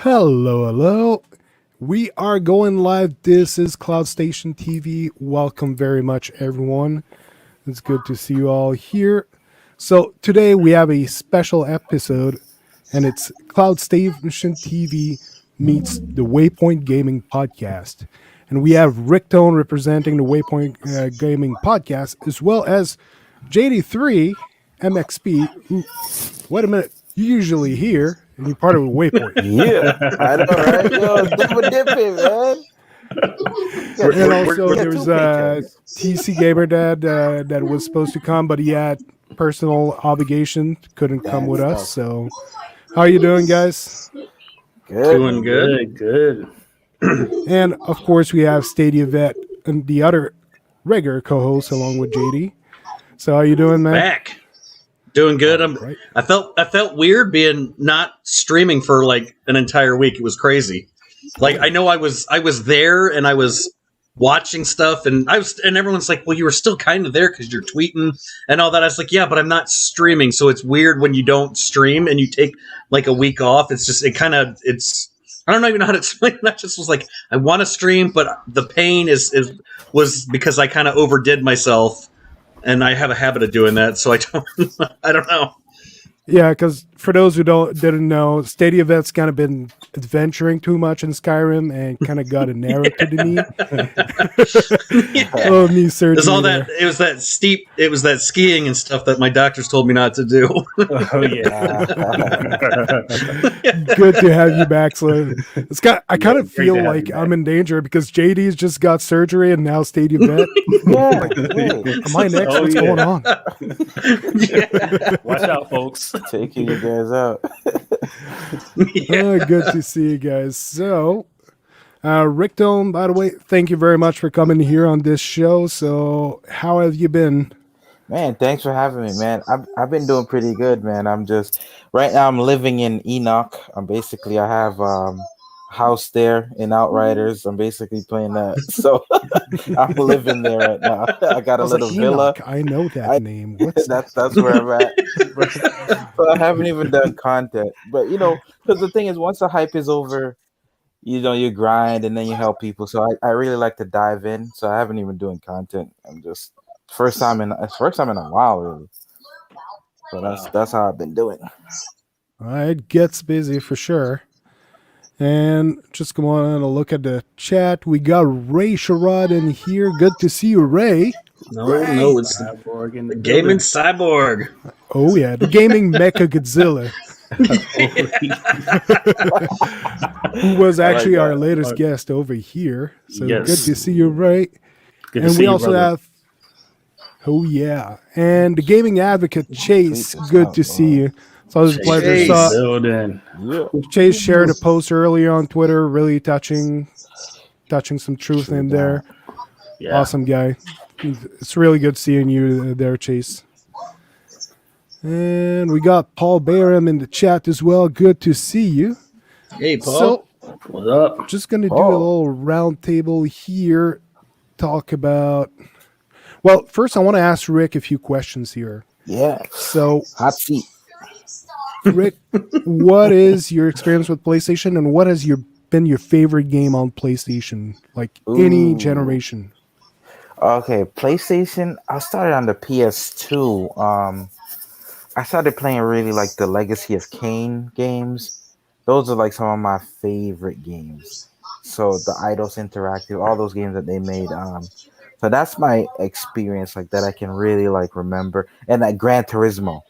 Hello. We are going live. This is CloudStationTV. Welcome very much, everyone. It's good to see you all here. So today we have a special episode, and it's CloudStationTV meets the Waypoint Gaming Podcast. And we have Rictone representing the Waypoint Gaming Podcast, as well as JD3 MXP, who, wait a minute, you usually here, and you're part of a Waypoint. Yeah, I know, right? Yo, it's double dipping, man. And also, there's TCGamerDad that was supposed to come, but he had personal obligation, couldn't come with us. So, how are you doing, guys? Good. Doing good. And of course, we have Stadia Vet and the other regular co-host along with JD. So, how you doing, man? Back. Doing good. Right. I felt weird being not streaming for like an entire week. It was crazy. Like I know I was there and I was watching stuff and everyone's like, well, you were still kind of there because you're tweeting and all that. I was like, yeah, but I'm not streaming, so it's weird when you don't stream and you take like a week off. It's just I don't even know how to explain it. I just was like, I want to stream, but the pain was because I kind of overdid myself. And I have a habit of doing that, so I don't know. Yeah, because for those who didn't know, Stadia Vet's kind of been adventuring too much in Skyrim and kind of got an arrow to the knee. Yeah. Oh, knee surgery. There's all that. It was that steep. It was that skiing and stuff that my doctors told me not to do. Oh yeah. Good to have you back, Slim. I kind of feel like I'm in danger because JD's just got surgery and now Stadia Vet. Yeah. Am I next? What's going on? Yeah. Watch out, folks. Taking you guys out. Good to see you guys. So, Rictone, by the way, thank you very much for coming here on this show. So, how have you been? Man, thanks for having me, man. I've been doing pretty good, man. Right now I'm living in Enoch. I have house there in Outriders. I'm basically playing that. So I'm living there right now. I got a little villa. I know that name. What's that's where I'm at. So I haven't even done content. But because the thing is, once the hype is over, you grind and then you help people. So I really like to dive in. So I haven't even doing content. I'm just first time in a while, really. So that's how I've been doing. It gets busy for sure. And just come on and look at the chat. We got Ray Sherrod in here. Good to see you, Ray. No, it's the gaming cyborg. Oh yeah, the gaming Mecha Godzilla. Who was actually our latest guest over here. So Yes. Good to see you, Ray. Good And to see we you, also brother. have and the gaming advocate Chase. Good to see you. It's always a pleasure. Chase. Building. Yeah. Chase shared a post earlier on Twitter, really touching some truth in there. Yeah. Awesome guy. It's really good seeing you there, Chase. And we got Paul Barham in the chat as well. Good to see you. Hey, Paul. So, What's up? just going to do a little round table here. Talk about... Well, first I want to ask Rick a few questions here. Yeah. So, Hot seat. Rick, what is your experience with PlayStation, and what has been your favorite game on PlayStation, like any generation? Okay, PlayStation. I started on the PS2. I started playing really like the Legacy of Kain games. Those are like some of my favorite games. So the Eidos Interactive, all those games that they made. So that's my experience like that I can really like remember. And that Gran Turismo.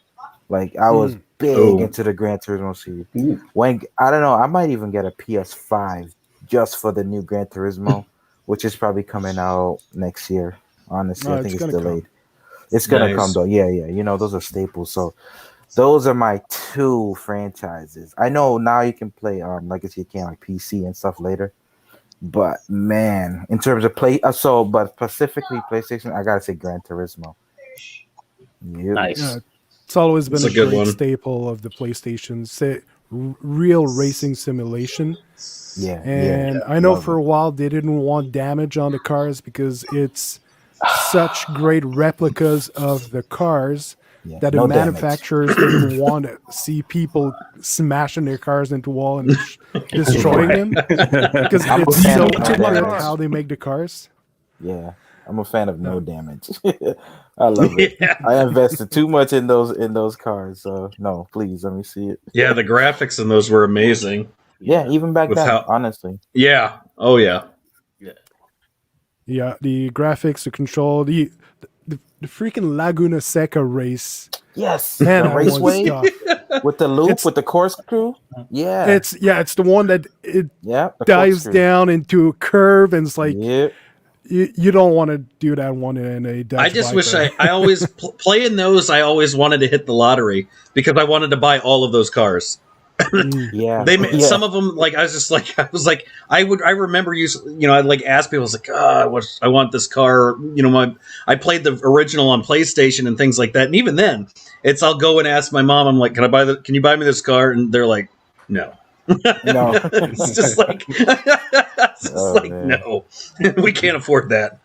Like I was big into the Gran Turismo series. When I don't know, I might even get a PS5 just for the new Gran Turismo, which is probably coming out next year. Honestly, I think it's delayed. Come. It's gonna come though. Yeah. Those are staples. So those are my two franchises. I know now you can play Legacy of Kain like PC and stuff later. But man, in terms of but specifically PlayStation, I gotta say Gran Turismo. Yep. Nice. Yeah, it's always been That's a a good great one. staple of the PlayStation. Real racing simulation. Yeah. And I know for a while they didn't want damage on the cars because it's such great replicas of the cars Yeah, that the no damage. manufacturers didn't want to see people smashing their cars into wall and destroying them because I'm a it's fan so of no accurate damage. how they make the cars. Yeah, I'm a fan of no damage. I love it. Yeah. I invested too much in those cars. So no, please let me see it. Yeah, the graphics in those were amazing. Yeah, even back With then, how- honestly. Yeah. Oh yeah. Yeah, the graphics, the control, the freaking Laguna Seca race. Yes, Man, the that one raceway stuff. with the loop, It's- with the corkscrew. Yeah, It's the one that it yeah, the dives corkscrew. down into a curve and it's like Yep. you don't want to do that one in a Dutch I just wish Viper. I always playing those. I always wanted to hit the lottery because I wanted to buy all of those cars. Yeah, They made yeah. some of them like I remember I'd like ask people, I was like, I want this car. I played the original on PlayStation and things like that. And even then, I'll go and ask my mom, I'm like, can you buy me this car? And they're like, no. No. It's just like man. no. We can't afford that.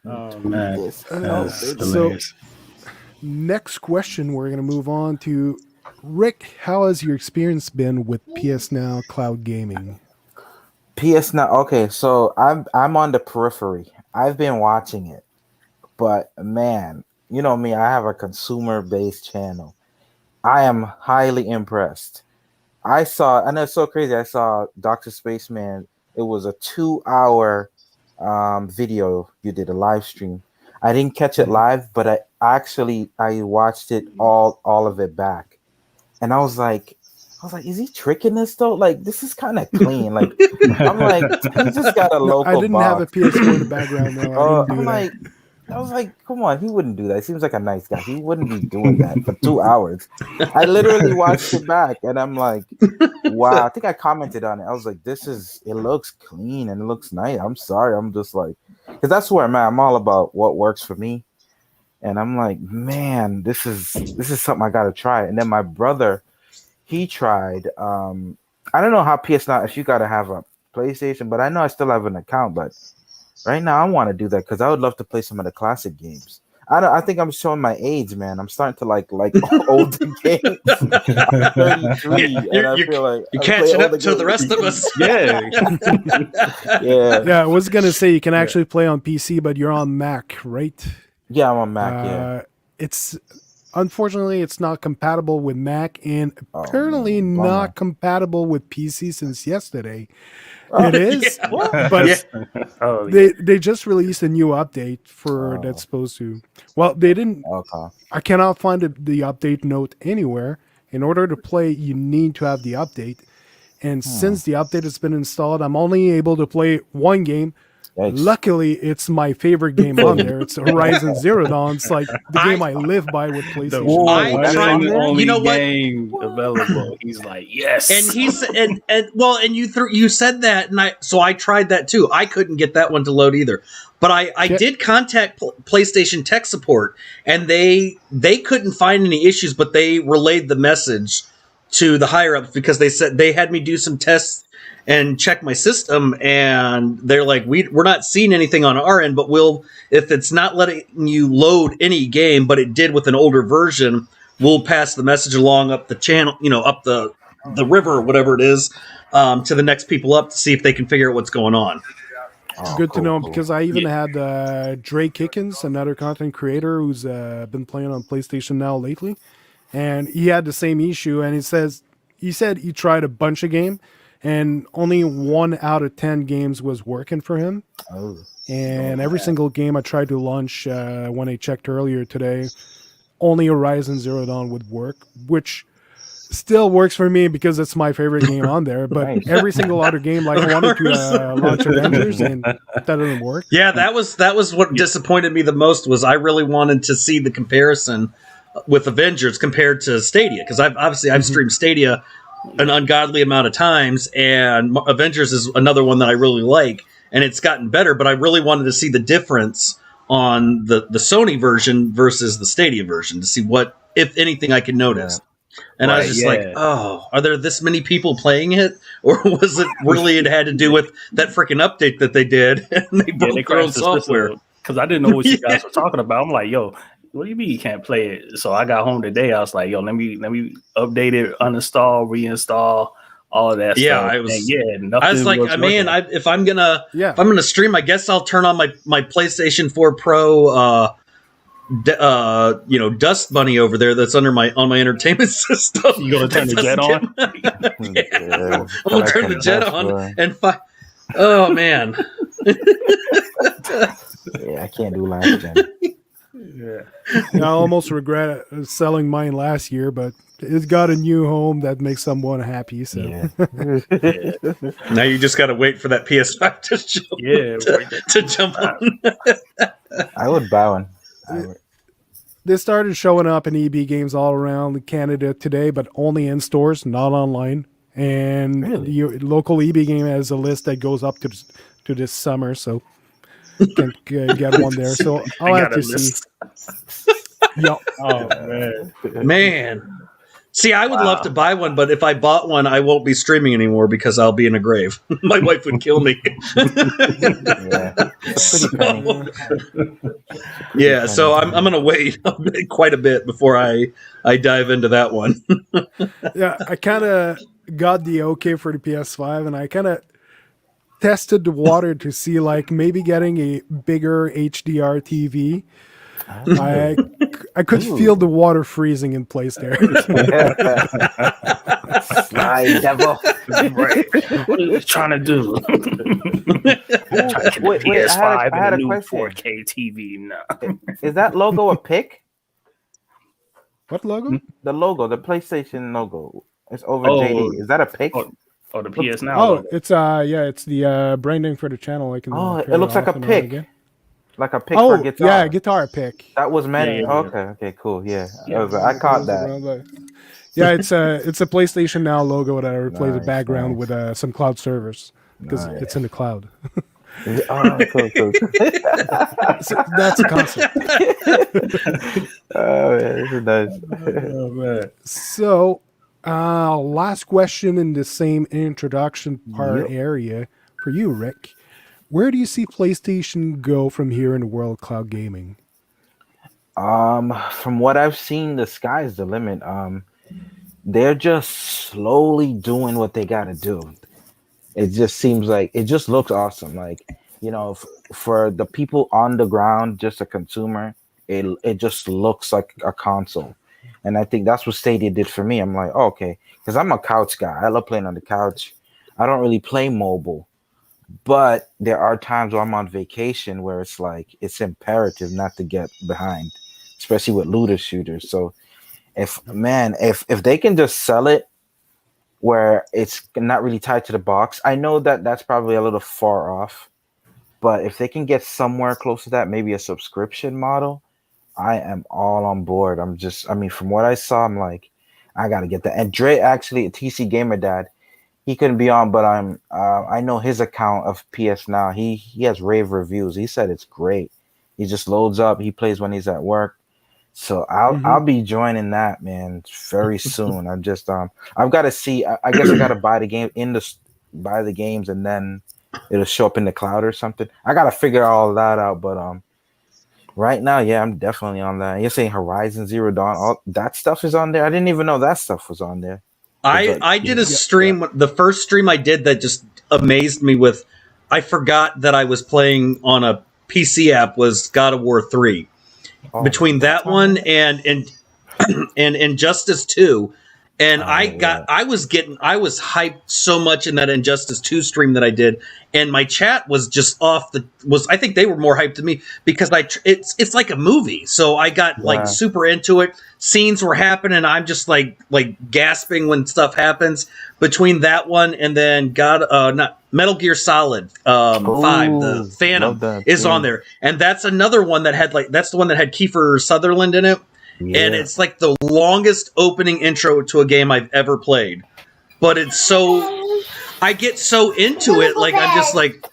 Oh man, Yes. that's so- hilarious. Next question, we're going to move on to Rick. How has your experience been with PS Now Cloud Gaming? PS Now. Okay, so I'm on the periphery. I've been watching it, but man, you know me. I have a consumer-based channel. I am highly impressed. I saw, and it's so crazy. I saw DrSpaceman. It was a 2-hour video. You did a live stream. I didn't catch it live, but I watched it all of it back, and I was like, is he tricking us though? Like, this is kind of clean. Like, I'm like, he just got a local. I didn't have a box. PS4 in the background. No, I didn't do that. I was like, come on, he wouldn't do that. He seems like a nice guy. He wouldn't be doing that for 2 hours. I literally watched it back, and I'm like, wow. I think I commented on it. I was like, it looks clean and it looks nice. I'm sorry. I'm just like, because that's where I'm all about what works for me. And I'm like, man, this is something I got to try. And then my brother, he tried. I don't know how PS Now, if you got to have a PlayStation, but I know I still have an account. But right now, I want to do that because I would love to play some of the classic games. I think I'm showing my age, man. I'm starting to like older games. I'm 33, and I feel like You're I play catching up older to the games. rest of us. Yeah, Yeah, Yeah, I was going to say you can actually play on PC, but you're on Mac, right? yeah, I'm on Mac. Yeah, It's unfortunately it's not compatible with Mac and Oh, apparently man, bummer. not compatible with PC since yesterday. It is, but Yeah. oh yeah. they just released a new update for Oh. that's supposed to. Well, they didn't. okay. I cannot find the update note anywhere. In order to play, you need to have the update. And since the update has been installed, I'm only able to play one game. Yikes. Luckily, it's my favorite game on there. It's Horizon Zero Dawn. It's like the game I live by with The PlayStation. I one tried- only you know what? game available. He's like, yes. And he's and you said that, and I tried that too. I couldn't get that one to load either, but I Yeah. did contact PlayStation tech support, and they couldn't find any issues, but they relayed the message to the higher ups because they said they had me do some tests and check my system, and they're like, we're not seeing anything on our end, but if it's not letting you load any game, but it did with an older version, we'll pass the message along up the channel, up the river or whatever it is, to the next people up to see if they can figure out what's going on. Oh, Good to cool, know cool. because I even had Dre Kickens, another content creator who's been playing on PlayStation Now lately, and he had the same issue. And he said he tried a bunch of games, and only 1 out of 10 games was working for him. Oh. And every single game I tried to launch when I checked earlier today, only Horizon Zero Dawn would work, which still works for me because it's my favorite game on there. But Nice. every single other game, like I wanted to launch Avengers, and that doesn't work. Yeah, that was what disappointed me the most. Was I really wanted to see the comparison with Avengers compared to Stadia, because I've streamed Stadia an ungodly amount of times, and Avengers is another one that I really like, and it's gotten better, but I really wanted to see the difference on the Sony version versus the Stadia version to see what, if anything, I could notice. And I was Right, just yeah. like, oh, are there this many people playing it? Or was it really, it had to do with that freaking update that they did and they broke their own software? Because I didn't know what you guys were talking about. I'm like, yo, What do you mean you can't play it? So I got home today. I was like, yo, let me update it, uninstall, reinstall, all of that Yeah, stuff. I was. And yeah, nothing I was like, was man, working. if I'm gonna stream, I guess I'll turn on my PlayStation 4 Pro. Dust Bunny over there that's on my entertainment system. You gonna turn the jet on? Yeah. I'll turn the jet on and oh man. Yeah, I can't do last gen. Yeah. I almost regret selling mine last year, but it's got a new home that makes someone happy. So Yeah. Now you just got to wait for that PS5 to show, to jump on. I would buy one. They started showing up in EB games all around Canada today, but only in stores, not online. And Really? your local EB game has a list that goes up to this summer, so can get one there. So I'll have to see. Yep. Oh man. Man. See, I would love to buy one, but if I bought one, I won't be streaming anymore because I'll be in a grave. My wife would kill me. Yeah, so I'm going to wait quite a bit before I dive into that one. Yeah, I kind of got the okay for the PS5, and I kind of tested the water to see like maybe getting a bigger HDR TV. I could feel the water freezing in place there. Sly devil. What are you trying to do? Wait, I had a question. 4K TV now. Is that logo a pic? What logo? The logo, the PlayStation logo. It's over JD. Is that a pic? Oh, the PS Now. Oh, it's it's the branding for the channel. I can. It looks like a pic. Like a pick Oh, for guitar. yeah, guitar pick. That was meant. Yeah. Okay, cool. Yeah, I caught that. Yeah, it's a PlayStation Now logo that I replaced the Nice, background nice. with some cloud servers because it's in the cloud. Cool. So that's a concept. Oh, yeah, this is nice. Oh man. So, last question in the same introduction part area for you, Rick. Where do you see PlayStation go from here in the world of cloud gaming? From what I've seen, the sky's the limit. They're just slowly doing what they got to do. It just seems like it just looks awesome. Like, for the people on the ground, just a consumer, it just looks like a console. And I think that's what Stadia did for me. I'm like, oh, okay, because I'm a couch guy. I love playing on the couch. I don't really play mobile. But there are times where I'm on vacation where it's like it's imperative not to get behind, especially with looter shooters. So if they can just sell it where it's not really tied to the box, I know that that's probably a little far off, but if they can get somewhere close to that, maybe a subscription model, I am all on board. From what I saw, I'm like, I got to get that. And Dre actually, TCGamerDad, he couldn't be on, but I know his account of PS Now. He has rave reviews. He said it's great. He just loads up. He plays when he's at work. So I'll be joining that, man, very soon. I'm just I've got to see. I guess I got to buy the game buy the games, and then it'll show up in the cloud or something. I got to figure all that out. But right now, yeah, I'm definitely on that. You're saying Horizon Zero Dawn, all that stuff is on there. I didn't even know that stuff was on there. I did a stream. The first stream I did that just amazed me with, I forgot that I was playing on a PC app was God of War 3. Between that one and Injustice 2, and I was hyped so much in that Injustice 2 stream that I did, and my chat was just I think they were more hyped than me because it's like a movie, so I got like super into it. Scenes were happening, I'm just like gasping when stuff happens. Between that one and then Metal Gear Solid 5, the Phantom is on there, and that's another one that had that's the one that had Kiefer Sutherland in it. Yeah. And it's like the longest opening intro to a game I've ever played. But it's I get so into it, like I'm just like,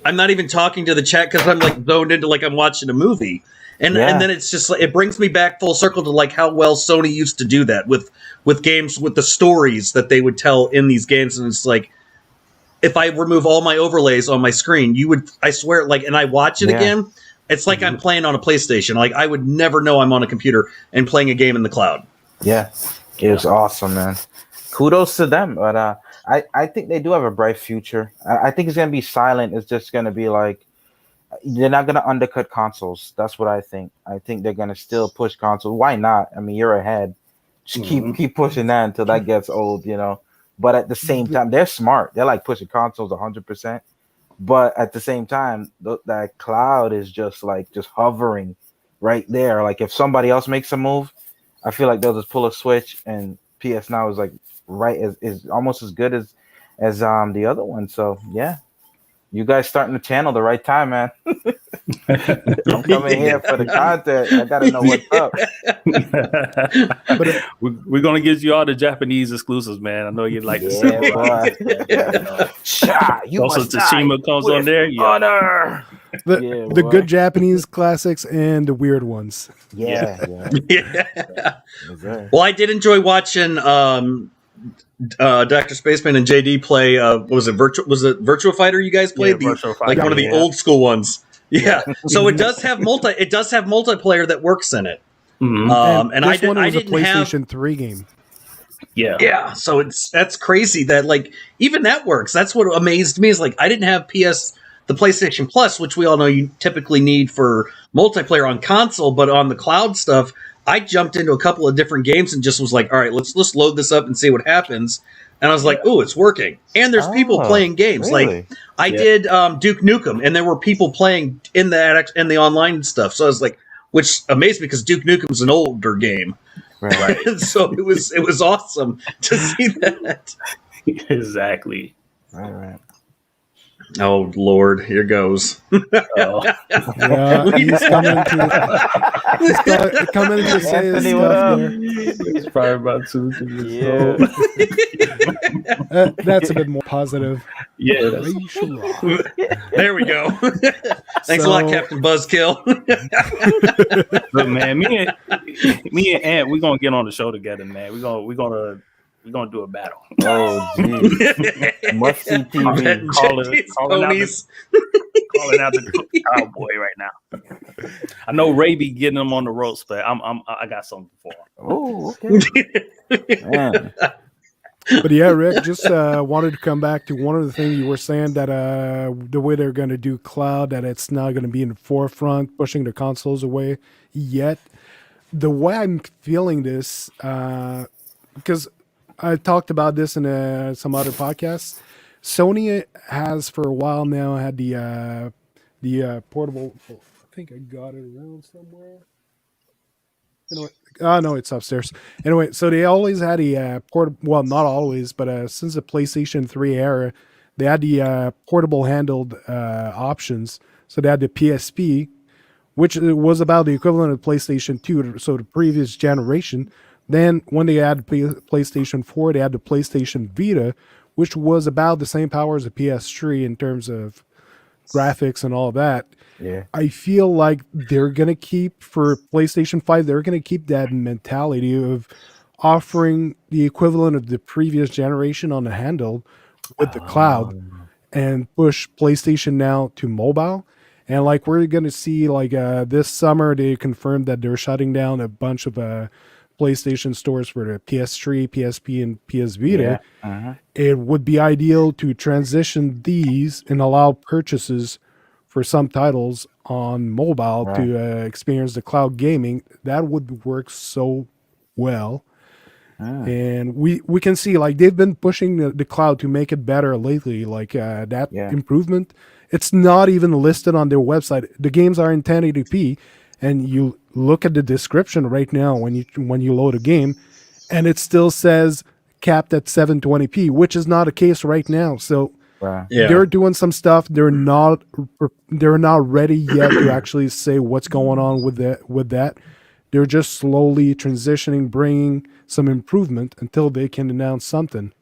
I'm not even talking to the chat because I'm like zoned into like I'm watching a movie. And then it's just like, it brings me back full circle to like how well Sony used to do that with games, with the stories that they would tell in these games. And it's like, if I remove all my overlays on my screen, I swear, like, and I watch it again, It's like I'm playing on a PlayStation. Like I would never know I'm on a computer and playing a game in the cloud. Yeah, it was awesome, man. Kudos to them. But I think they do have a bright future. I think it's gonna be silent. It's just gonna be like they're not gonna undercut consoles. That's what I think. I think they're gonna still push consoles. Why not? I mean, you're ahead. Just keep pushing that until that gets old, you know. But at the same time, they're smart. They're like pushing consoles 100%. But at the same time, that cloud is just hovering right there. Like if somebody else makes a move, I feel like they'll just pull a switch, and PS Now is like is almost as good as the other one. So yeah, you guys starting the channel the right time, man. I'm coming here for the content. I gotta know what's up. But we're gonna get you all the Japanese exclusives, man. I know you'd like to see. Also, Tsushima comes on there. Yeah. The good Japanese classics and the weird ones. Yeah. Well, I did enjoy watching DrSpaceman and JD play. Was it Virtua Fighter? You guys played Virtua Fighter, like one of the old school ones. Yeah. So it does have multiplayer that works in it. Mm-hmm. And this one was a PlayStation 3 game. Yeah. So that's crazy that like even that works. That's what amazed me is like I didn't have the PlayStation Plus, which we all know you typically need for multiplayer on console, but on the cloud stuff, I jumped into a couple of different games and just was like, all right, let's load this up and see what happens. And I was like, oh, it's working. And there's people playing games. Really? Like I did Duke Nukem, and there were people playing in the online stuff. So I was like, which amazed me because Duke Nukem's an older game. Right. And so it was awesome to see that. Exactly. Right. Oh Lord, here goes. Yeah, he's coming to say his stuff there. It's probably about to. That's a bit more positive. Yeah. There we go. Thanks a lot, Captain Buzzkill. Look, man, me and Ant, we're gonna get on the show together, man. We're gonna do a battle. Oh, geez. Must see TV. Calling out the cowboy right now. I know Ray be getting him on the ropes, but I got something for him. Oh, okay. Man. But yeah, Rick, just wanted to come back to one of the things you were saying that the way they're going to do cloud, that it's not going to be in the forefront, pushing the consoles away yet. The way I'm feeling this, because I talked about this in some other podcasts. Sony has for a while now had the portable. I think I got it around somewhere. Anyway, no, it's upstairs. Anyway, so they always had a portable. Well, not always, but since the PlayStation 3 era, they had the portable handled options. So they had the PSP, which was about the equivalent of PlayStation 2, so the previous generation. Then when they had PlayStation 4, they had the PlayStation Vita, which was about the same power as the PS3 in terms of graphics and all that. Yeah. I feel like they're going to keep, for PlayStation 5, they're going to keep that mentality of offering the equivalent of the previous generation on the handheld with the cloud and push PlayStation Now to mobile. And like we're going to see, like this summer, they confirmed that they're shutting down a bunch of PlayStation stores for the PS3, PSP, and PS Vita. Yeah. It would be ideal to transition these and allow purchases for some titles on mobile to experience the cloud gaming. That would work so well. And we can see, like, they've been pushing the cloud to make it better lately, like that improvement. It's not even listed on their website. The games are in 1080p, and you look at the description right now when you load a game, and it still says capped at 720p, which is not the case right now. So they're doing some stuff. They're not ready yet to actually say what's going on with that. They're just slowly transitioning, bringing some improvement until they can announce something.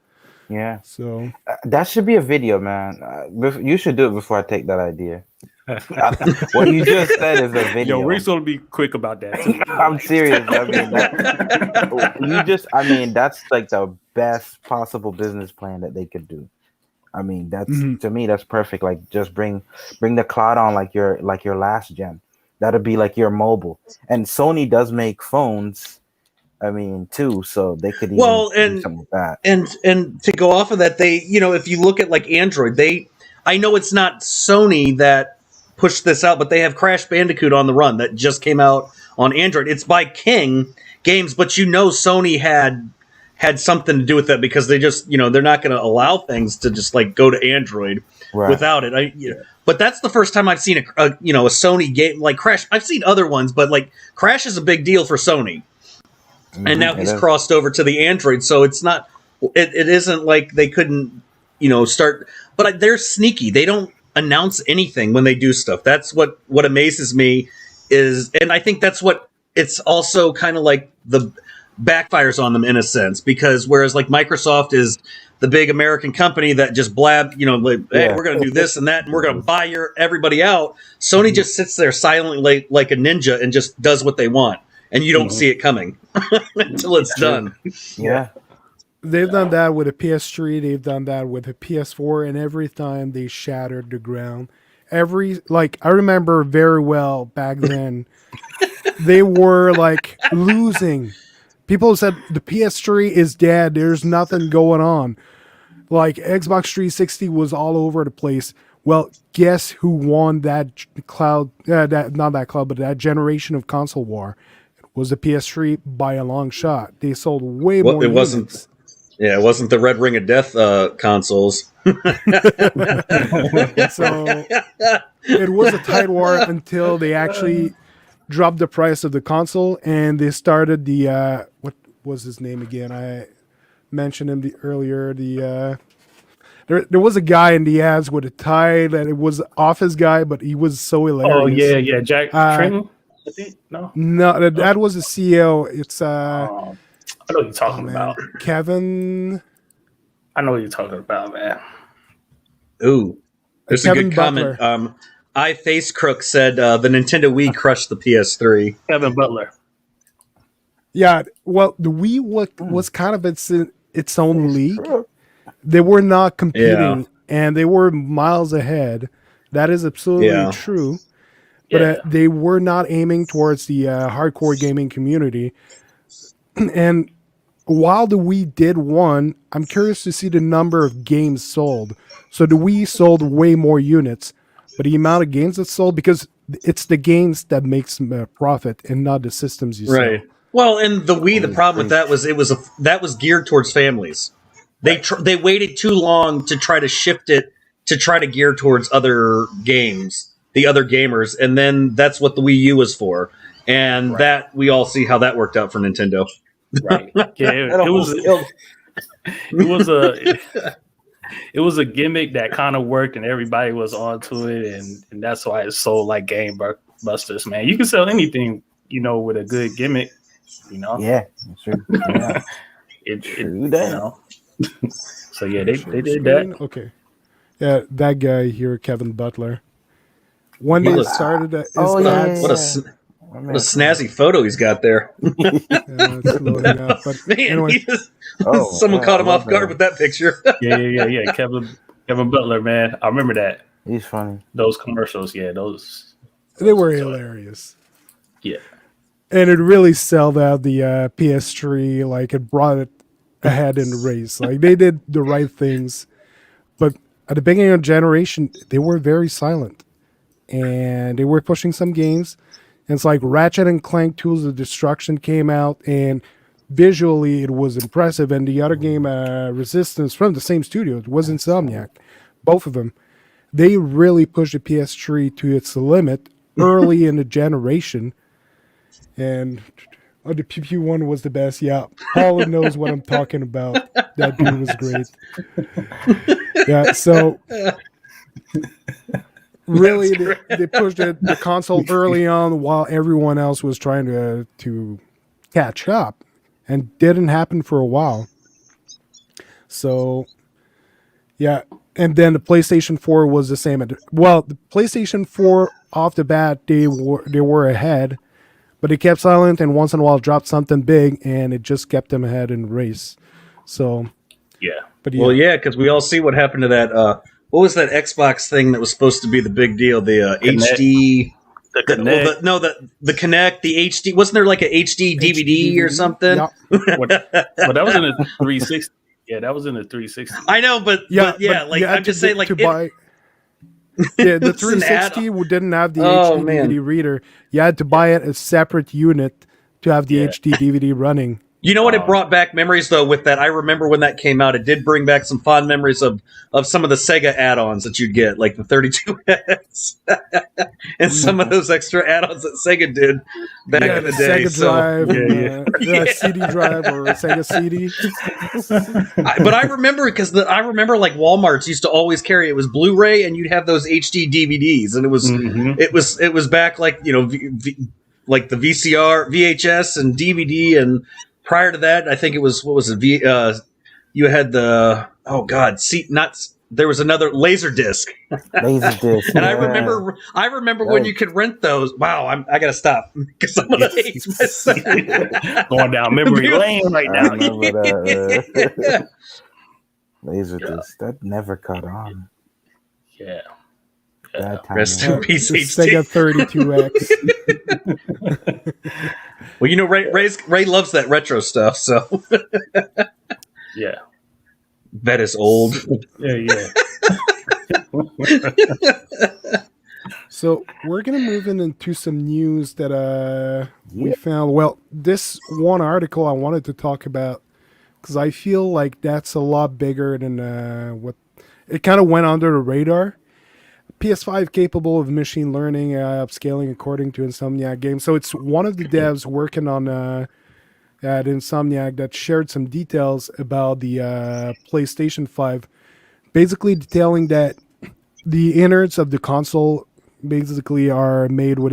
Yeah. So that should be a video, man. You should do it before I take that idea. What you just said is a video. Yo, Rick's gonna be quick about that too. I'm serious. I mean, that's like the best possible business plan that they could do. I mean, that's to me, that's perfect. Like, just bring the cloud on like your last gen. that'll be like your mobile. And Sony does make phones, I mean, too, so they could even do something with that. And to go off of that, they, if you look at like Android, I know it's not Sony that pushed this out, but they have Crash Bandicoot on the Run that just came out on Android. It's by King Games, but Sony had something to do with that because they just, they're not going to allow things to just like go to Android without it. But that's the first time I've seen a Sony game like Crash. I've seen other ones, but like Crash is a big deal for Sony. And now he's crossed over to the Android, so it's not. It isn't like they couldn't, start. But they're sneaky. They don't announce anything when they do stuff. That's what amazes me is, and I think that's what it's also kind of like the backfires on them in a sense because whereas like Microsoft is the big American company that just blab, like, hey, we're going to do this and that, and we're going to buy everybody out. Sony just sits there silently like a ninja and just does what they want. And you don't see it coming until it's done. Yeah. They've done that with a PS3. They've done that with a PS4. And every time they shattered the ground. I remember very well back then, they were like losing. People said the PS3 is dead. There's nothing going on. Like Xbox 360 was all over the place. Well, guess who won that that generation of console war? Was the PS3 by a long shot. They sold way more. It wasn't. Yeah, it wasn't the Red Ring of Death consoles. So it was a tight war until they actually dropped the price of the console and they started the what was his name again? I mentioned him earlier. There was a guy in the ads with a tie that it was Office guy, but he was so hilarious. Oh yeah, Jack Tring. No, that was the CEO. It's I know what you're talking about. Kevin. I know what you're talking about, man. Ooh, there's Kevin a good comment. Face Crook said the Nintendo Wii crushed the PS3. Kevin Butler. Yeah, well, the Wii was kind of its own league. They were not competing, and they were miles ahead. That is absolutely true. But they were not aiming towards the hardcore gaming community. And while the Wii did won, I'm curious to see the number of games sold. So the Wii sold way more units, but the amount of games it sold, because it's the games that makes profit and not the systems you sell. Right. Well, and the Wii, the problem with that was that was geared towards families. They waited too long to try to shift it to try to gear towards other games, the other gamers, and then that's what the Wii U was for. And that we all see how that worked out for Nintendo. Right. Yeah, it was a gimmick that kind of worked and everybody was onto it, and that's why it sold like game busters, man. You can sell anything, with a good gimmick, Yeah, sure. Yeah. So yeah, they did that. Okay. Yeah, that guy here, Kevin Butler. When they started what a snazzy photo he's got there. It's loading up, but Man, anyway. Someone caught him off guard with that picture. Yeah. Kevin Butler, man. I remember that. He's funny. Those commercials, They were hilarious. Yeah. And it really sold out the PS3. Like, it brought it ahead in the race. Like, they did the right things. But at the beginning of the generation, they were very silent. And they were pushing some games. And it's like Ratchet and Clank Tools of Destruction came out, and visually it was impressive. And the other game, Resistance, from the same studio, it was Insomniac. Both of them. They really pushed the PS3 to its limit early in the generation. And the PP one was the best. Yeah, Paula knows what I'm talking about. That dude was great. Yeah, so really they pushed the console early on while everyone else was trying to catch up, and didn't happen for a while. So yeah, and then the PlayStation 4 was the same. Well, the PlayStation 4 off the bat, they were ahead, but they kept silent and once in a while dropped something big, and it just kept them ahead in the race. So yeah. But well, because we all see what happened to that. What was that Xbox thing that was supposed to be the big deal? The HD. The The, well, Connect. the, no, the Connect, the HD. Wasn't there like a HD DVD or something? Yeah, But that was in a 360. Yeah, that was in a 360. I know, but yeah, but like you had I'm just saying, like to buy. Yeah, the it's an 360 didn't have the Oh, HD man. DVD reader. You had to buy it a separate unit to have the Yeah. HD DVD running. You know what? It brought back memories though. With that, I remember when that came out. It did bring back some fond memories of some of the Sega add-ons that you'd get, like the 32X, and some of those extra add-ons that Sega did back in the day. Sega Drive, Yeah, CD drive, or Sega CD. But I remember because I remember like Walmart's used to always carry it was Blu-ray, and you'd have those HD DVDs, and it was it was back like like the VCR, VHS, and DVD, and prior to that, I think it was you had the there was another Laserdisc. Laserdisc. And I remember when you could rent those. Wow, I gotta stop because I'm gonna age myself. Going down memory lane right I now. remember that. Laserdisc. That never caught on. Yeah. That time. Rest in peace, The HD. Sega 32X. Well, you know, Ray loves that retro stuff, so Yeah. that is old. Yeah. So we're gonna move into some news that we found. Well, this one article I wanted to talk about because I feel like that's a lot bigger than what it kind of went under the radar. PS5 capable of machine learning upscaling according to Insomniac Games. So it's one of the devs working on at Insomniac that shared some details about the PlayStation 5, basically detailing that the innards of the console basically are made with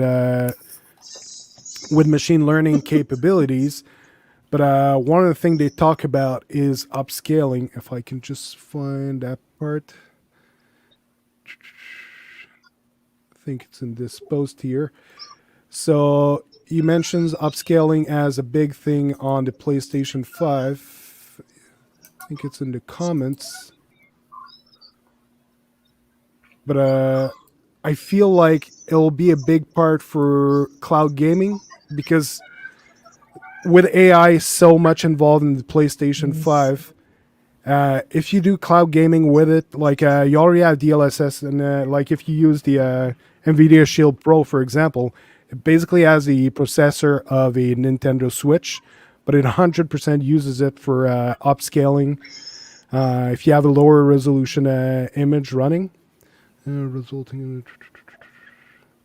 machine learning capabilities. But one of the things they talk about is upscaling. If I can just find that part. I think it's in this post here. So he mentions upscaling as a big thing on the PlayStation 5. I think it's in the comments. But I feel like it'll be a big part for cloud gaming because with AI so much involved in the PlayStation 5, if you do cloud gaming with it, like you already have DLSS, and like if you use the NVIDIA Shield Pro, for example, it basically has the processor of a Nintendo Switch, but it 100% uses it for upscaling. If you have a lower resolution image running, resulting in...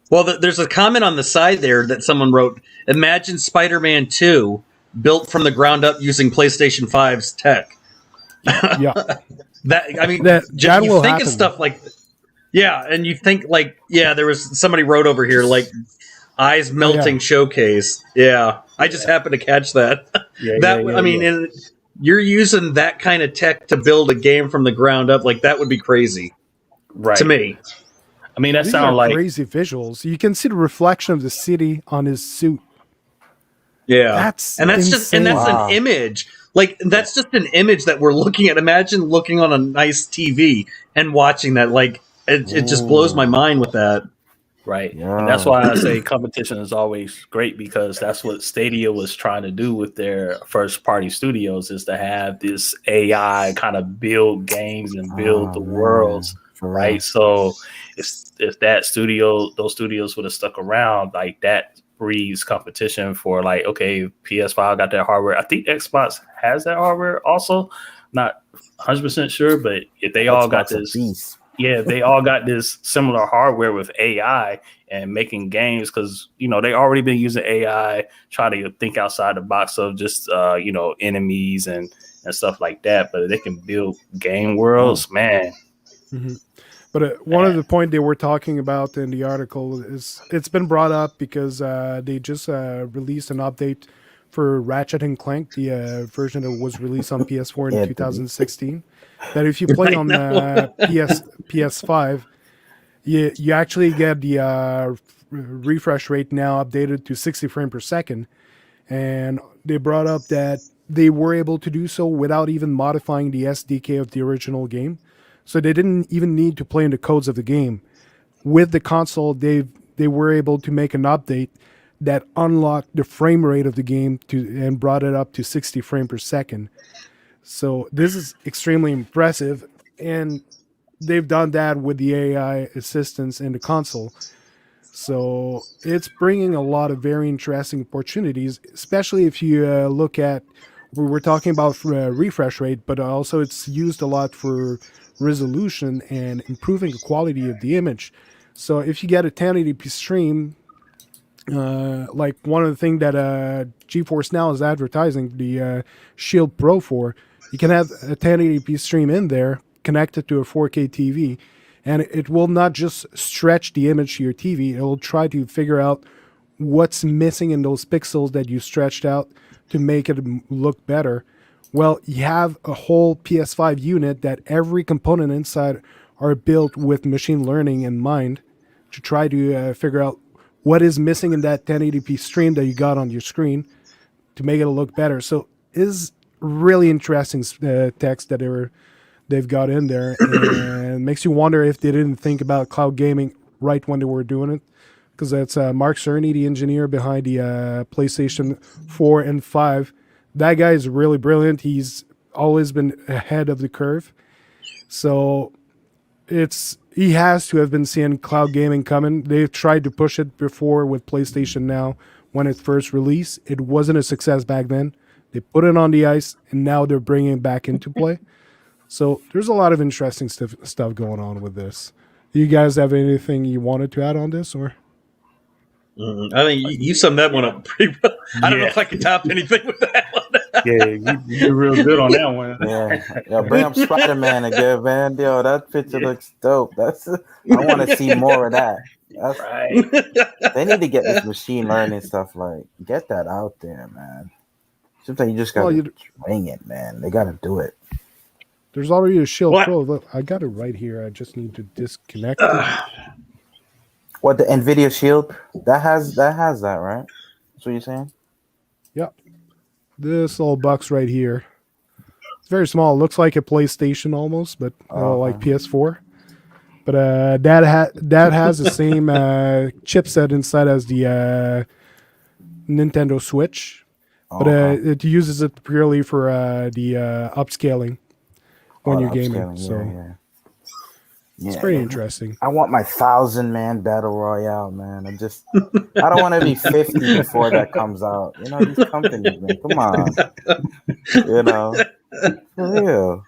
Well, there's a comment on the side there that someone wrote, imagine Spider-Man 2 built from the ground up using PlayStation 5's tech. Yeah. You will think happen. of stuff like... Yeah, and you think like, there was somebody wrote over here, like, eyes melting showcase. Yeah, I just happened to catch that. And you're using that kind of tech to build a game from the ground up, like, that would be crazy. Right. To me. I mean, that These sounds are like crazy visuals. You can see the reflection of the city on his suit. Yeah, That's that's insane. an image. Like that's just an image that we're looking at. Imagine looking on a nice TV and watching that. Like it just blows my mind with that. right. Yeah. And that's why I say competition is always great because that's what Stadia was trying to do with their first party studios is to have this AI kind of build games and build the worlds. Right. So if those studios would have stuck around, like that breeds competition for like, okay, PS5 got that hardware. I think Xbox has that hardware also. Not 100% sure, but if they all got this, they all got this similar hardware with AI and making games because, they already been using AI, trying to think outside the box of just, enemies and stuff like that. But if they can build game worlds, man. Mm-hmm. But one of the points they were talking about in the article is it's been brought up because they just released an update for Ratchet and Clank, the version that was released on PS4 in 2016. That if you play on PS5, you actually get the refresh rate now updated to 60 frames per second. And they brought up that they were able to do so without even modifying the SDK of the original game. So they didn't even need to play in the codes of the game. With the console, they've they were able to make an update that unlocked the frame rate of the game and brought it up to 60 frames per second. So this is extremely impressive, and they've done that with the AI assistance in the console. So it's bringing a lot of very interesting opportunities, especially if you look at, we were talking about refresh rate, but also it's used a lot for resolution and improving the quality of the image. So if you get a 1080p stream, like one of the things that GeForce Now is advertising the Shield Pro for, you can have a 1080p stream in there connected to a 4K TV, and it will not just stretch the image to your TV. It will try to figure out what's missing in those pixels that you stretched out to make it look better. Well, you have a whole PS5 unit that every component inside are built with machine learning in mind to try to figure out what is missing in that 1080p stream that you got on your screen to make it look better. So is really interesting text that they've got in there, and makes you wonder if they didn't think about cloud gaming right when they were doing it, because that's Mark Cerny, the engineer behind the PlayStation 4 and 5. That guy is really brilliant. He's always been ahead of the curve. So he has to have been seeing cloud gaming coming. They've tried to push it before with PlayStation Now when it first released. It wasn't a success back then. They put it on the ice, and now they're bringing it back into play. So there's a lot of interesting stuff going on with this. Do you guys have anything you wanted to add on this, or? I think you summed that one up pretty well. I don't know if I can top anything with that one. Yeah, you did real good on that one. Yeah, bring up Spider-Man again, man. Yo, that picture looks dope. I want to see more of that. Right. They need to get this machine learning stuff, like, get that out there, man. Sometimes you just got to swing it, man. They got to do it. There's already a Shield Pro. Look, I got it right here. I just need to disconnect it. What, the NVIDIA Shield? That has that, right? That's what you're saying? Yep. This little box right here. It's very small. It looks like a PlayStation almost, but like PS4. But that has the same chipset inside as the Nintendo Switch. But it uses it purely for the upscaling when you're gaming. So it's pretty interesting. I want my 1,000-man battle royale, man. I don't want to be 50 before that comes out. You know, these companies, man. Come on. You know, for real.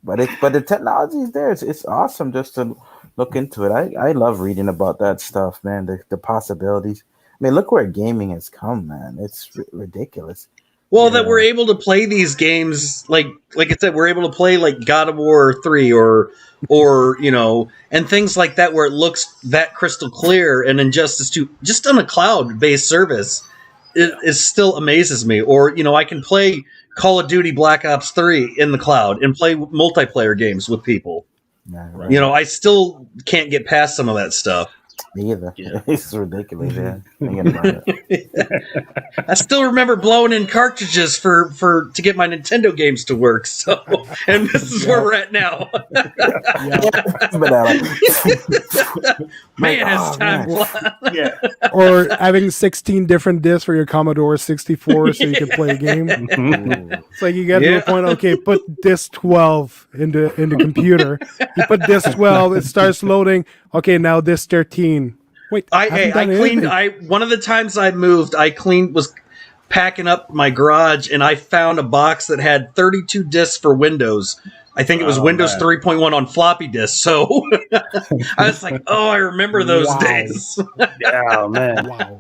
But the technology is there. It's awesome just to look into it. I love reading about that stuff, man. The possibilities. I mean, look where gaming has come, man. It's ridiculous. Well, that we're able to play these games, like I said, we're able to play like God of War 3 or you know, and things like that where it looks that crystal clear, and Injustice 2 just on a cloud-based service, it still amazes me. Or, you know, I can play Call of Duty Black Ops 3 in the cloud and play multiplayer games with people. Yeah, right. You know, I still can't get past some of that stuff. Me either. Yeah. It's ridiculous, yeah. Thinking about it. I still remember blowing in cartridges to get my Nintendo games to work. So, and this is where we're at now. Man, it's time flies. Yeah. Or having 16 different discs for your Commodore 64 so you can play a game. It's like you get to a point, okay, put disc 12 in the computer. You put disc 12, it starts loading. Okay, now disc 13. Wait, I cleaned. One of the times I moved, was packing up my garage, and I found a box that had 32 discs for Windows. I think it was Windows 3.1 on floppy disk. So I was like, "Oh, I remember those days." Yeah, man. Wow.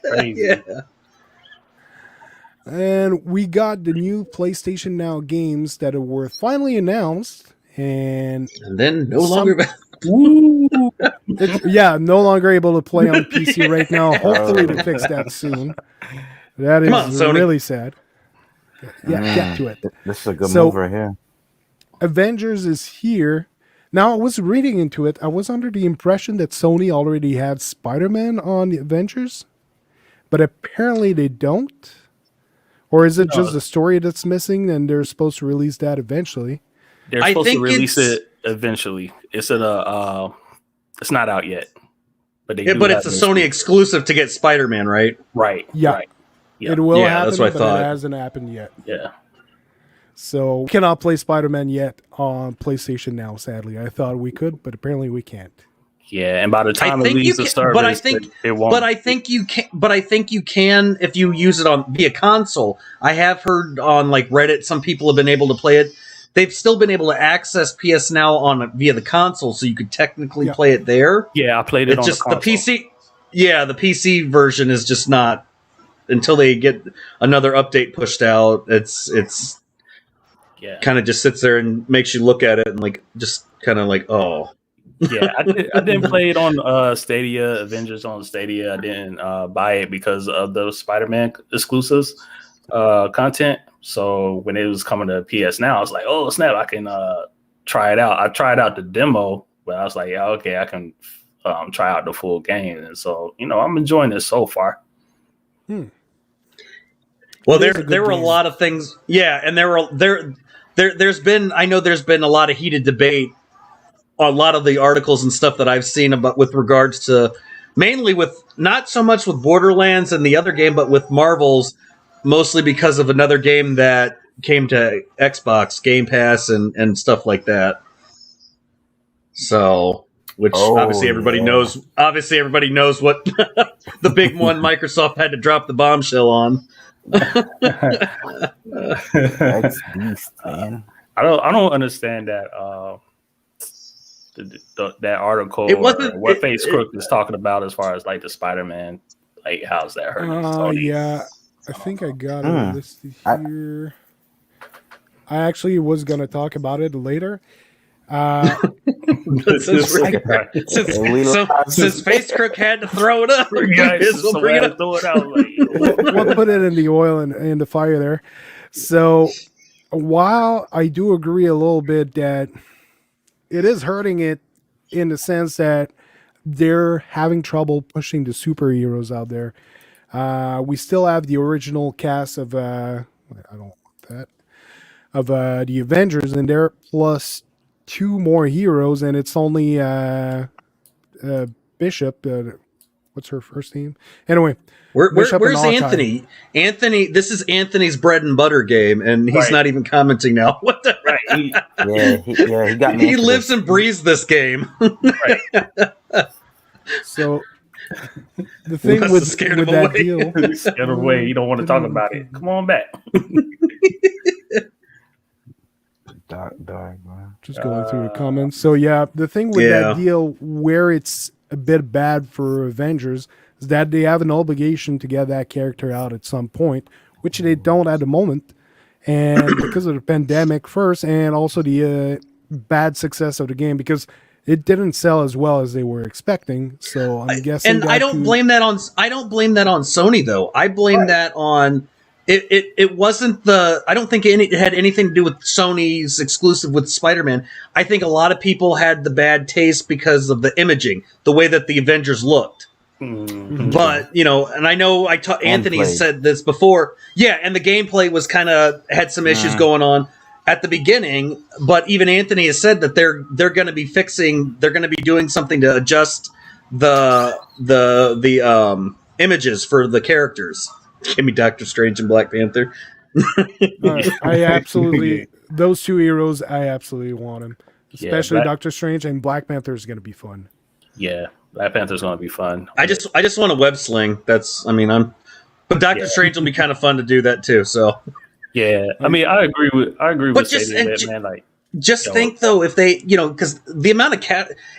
Crazy. Yeah. And we got the new PlayStation Now games that were finally announced, and then no longer. No longer able to play on PC right now. Hopefully they fix that soon. That is really sad. Get to it. This is a good move right here. Avengers is here. Now, I was reading into it. I was under the impression that Sony already had Spider-Man on the Avengers, but apparently they don't. Or is it just the story that's missing and they're supposed to release that eventually? They're supposed to release it eventually. It's not out yet. but they But it's a Sony exclusive to get Spider-Man, right? Right. Yeah. Right. Yeah. It will Yeah, happen, that's what I but thought. it hasn't happened yet. Yeah. So we cannot play Spider-Man yet on PlayStation now, sadly. I thought we could, but apparently we can't. Yeah, and by the time it think leaves you the can, service, but I think, it won't. but I think you can. But I think you can if you use it on via console. I have heard on like Reddit, some people have been able to play it. They've still been able to access PS Now on via the console, so you could technically play it there. Yeah, I played it on just the console. PC. Yeah, the PC version is just not until they get another update pushed out. It's kind of just sits there and makes you look at it and like just kind of like, oh. Yeah, I didn't play it on Stadia, Avengers on Stadia. I didn't buy it because of the Spider-Man exclusives content. So when it was coming to PS Now, I was like, oh, snap, I can try it out. I tried out the demo, but I was like, yeah, okay, I can try out the full game. And so, I'm enjoying it so far. Well, there were a lot of things. Yeah, and there's been a lot of heated debate on a lot of the articles and stuff that I've seen about with regards to mainly with not so much with Borderlands and the other game, but with Marvel's, mostly because of another game that came to Xbox Game Pass and stuff like that. So, which obviously everybody knows. Obviously, everybody knows what the big one Microsoft had to drop the bombshell on. That's beast, man. I don't understand that that article. It wasn't what Face Crook is talking about as far as like the Spider-Man. Like, how's that hurting? Yeah, I think I got it listed here. I actually was gonna talk about it later. Since Face Crook had to throw it up, we'll bring it up. We'll put it in the oil and in the fire there. So while I do agree a little bit that it is hurting it in the sense that they're having trouble pushing the superheroes out there. We still have the original cast of the Avengers in there, plus 2 more heroes, and it's only Bishop. What's her first name? Anyway, where's Anthony? Anthony, this is Anthony's bread and butter game, and he's not even commenting now. What the? Right. He got me. He lives and breathes this game. So the thing with that deal, scared away. You don't want to talk about it. Come on back. Dark, man. Just going through the comments. So yeah, the thing with that deal where it's a bit bad for Avengers is that they have an obligation to get that character out at some point, which they don't at the moment. And because of the pandemic first, and also the bad success of the game, because it didn't sell as well as they were expecting. So I'm guessing. And I don't blame that on Sony though. I blame that on it wasn't I don't think it had anything to do with Sony's exclusive with Spider-Man. I think a lot of people had the bad taste because of the imaging, the way that the Avengers looked. Mm-hmm. But, and I know Anthony said this before. Yeah, and the gameplay was had some issues going on at the beginning, but even Anthony has said that they're going to be doing something to adjust the images for the characters. Give me Doctor Strange and Black Panther. I absolutely, those 2 heroes, I absolutely want them. Especially Doctor Strange and Black Panther is going to be fun. Yeah, Black Panther's going to be fun. I just want a web sling. But Doctor Strange will be kind of fun to do that too. So yeah, I agree with that, man. Like, just think though, if they, because the amount of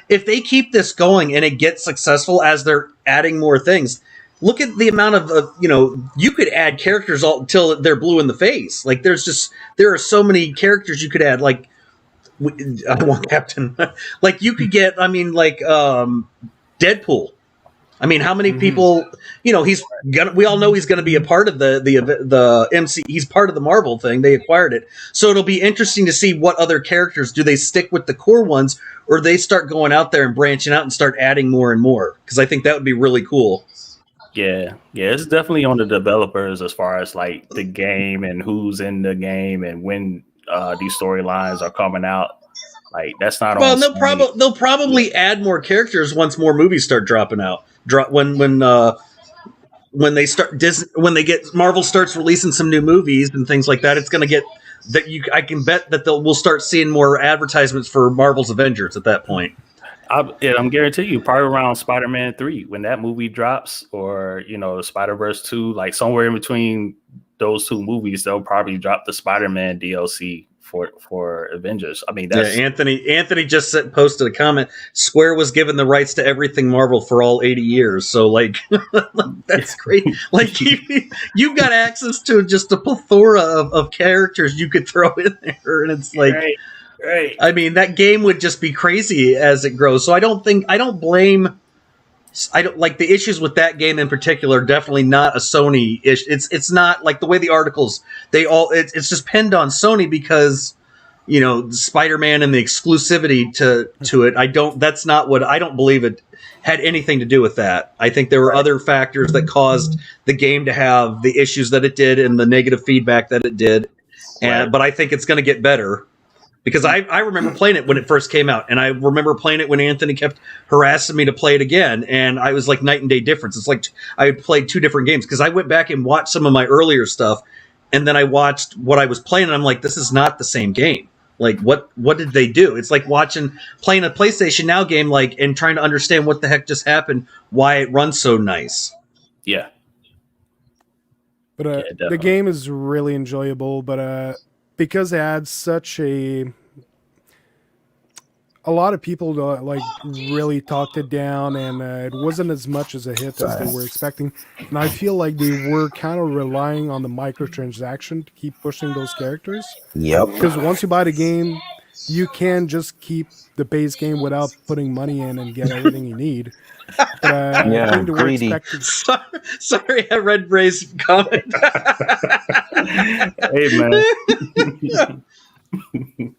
if they keep this going and it gets successful as they're adding more things. Look at the amount of, you could add characters until they're blue in the face. Like, there are so many characters you could add. Like, I want Captain. Like, you could get, Deadpool. How many people, we all know he's going to be a part of the MC. He's part of the Marvel thing. They acquired it. So it'll be interesting to see what other characters, do they stick with the core ones, or they start going out there and branching out and start adding more and more? Because I think that would be really cool. Yeah, it's definitely on the developers as far as like the game and who's in the game and when these storylines are coming out. Like that's not Well, on. they'll probably add more characters once more movies start dropping out. When they start Marvel starts releasing some new movies and things like that, it's going to get that I can bet that we'll start seeing more advertisements for Marvel's Avengers at that point. I'm guaranteeing you, probably around Spider-Man 3 when that movie drops, or Spider-Verse 2, like somewhere in between those two movies, they'll probably drop the Spider-Man DLC for Avengers. I mean, that's Anthony just posted a comment. Square was given the rights to everything Marvel for all 80 years. So like, that's great. Like you've got access to just a plethora of characters you could throw in there. And it's like, right. I mean, that game would just be crazy as it grows. So I don't blame like the issues with that game in particular. Definitely not a Sony issue. It's not like the way the articles it's just pinned on Sony because Spider-Man and the exclusivity to it. I don't believe it had anything to do with that. I think there were other factors that caused the game to have the issues that it did and the negative feedback that it did. But I think it's going to get better. Because I remember playing it when it first came out, and I remember playing it when Anthony kept harassing me to play it again, and I was like night and day difference. It's like I had played two different games, because I went back and watched some of my earlier stuff, and then I watched what I was playing, and I'm like, this is not the same game. Like, what did they do? It's like playing a PlayStation Now game, like, and trying to understand what the heck just happened, why it runs so nice. Yeah. But the game is really enjoyable, but because it had such a lot of people like really talked it down, and it wasn't as much as a hit as they were expecting. And I feel like they were kind of relying on the microtransaction to keep pushing those characters. Yep. Because once you buy the game, you can just keep the base game without putting money in and get everything you need. But, I think they were expecting... Sorry, I read Ray's comment. Hey man.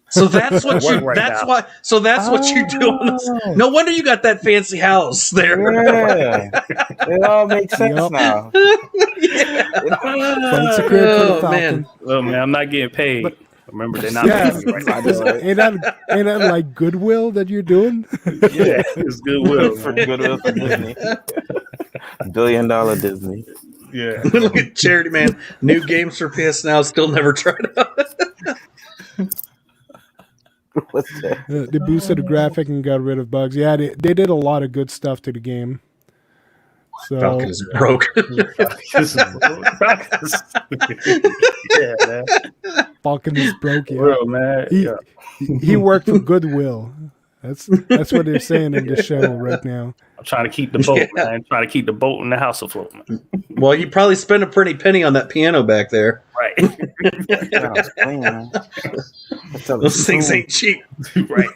So that's what you do on this. No wonder you got that fancy house there. Yeah. It all makes sense now. Man. Well, man, I'm not getting paid. But, remember, they're not paying me right now. Ain't that like Goodwill that you're doing? Yeah, it's Goodwill. Goodwill for Disney. $1 billion Disney. Yeah. Look at Charity, man. New games for PS Now, still never tried out. What's that? They boosted the graphic and got rid of bugs. Yeah, they did a lot of good stuff to the game. So Falcon is broke. Yeah, man. Falcon is broke. Yeah. Real, man. He worked for Goodwill. That's what they're saying in the show right now. I'm trying to keep the boat, man. I'm trying to keep the boat in the house afloat, man. Well, you probably spent a pretty penny on that piano back there. Right. Those things ain't cheap. Right.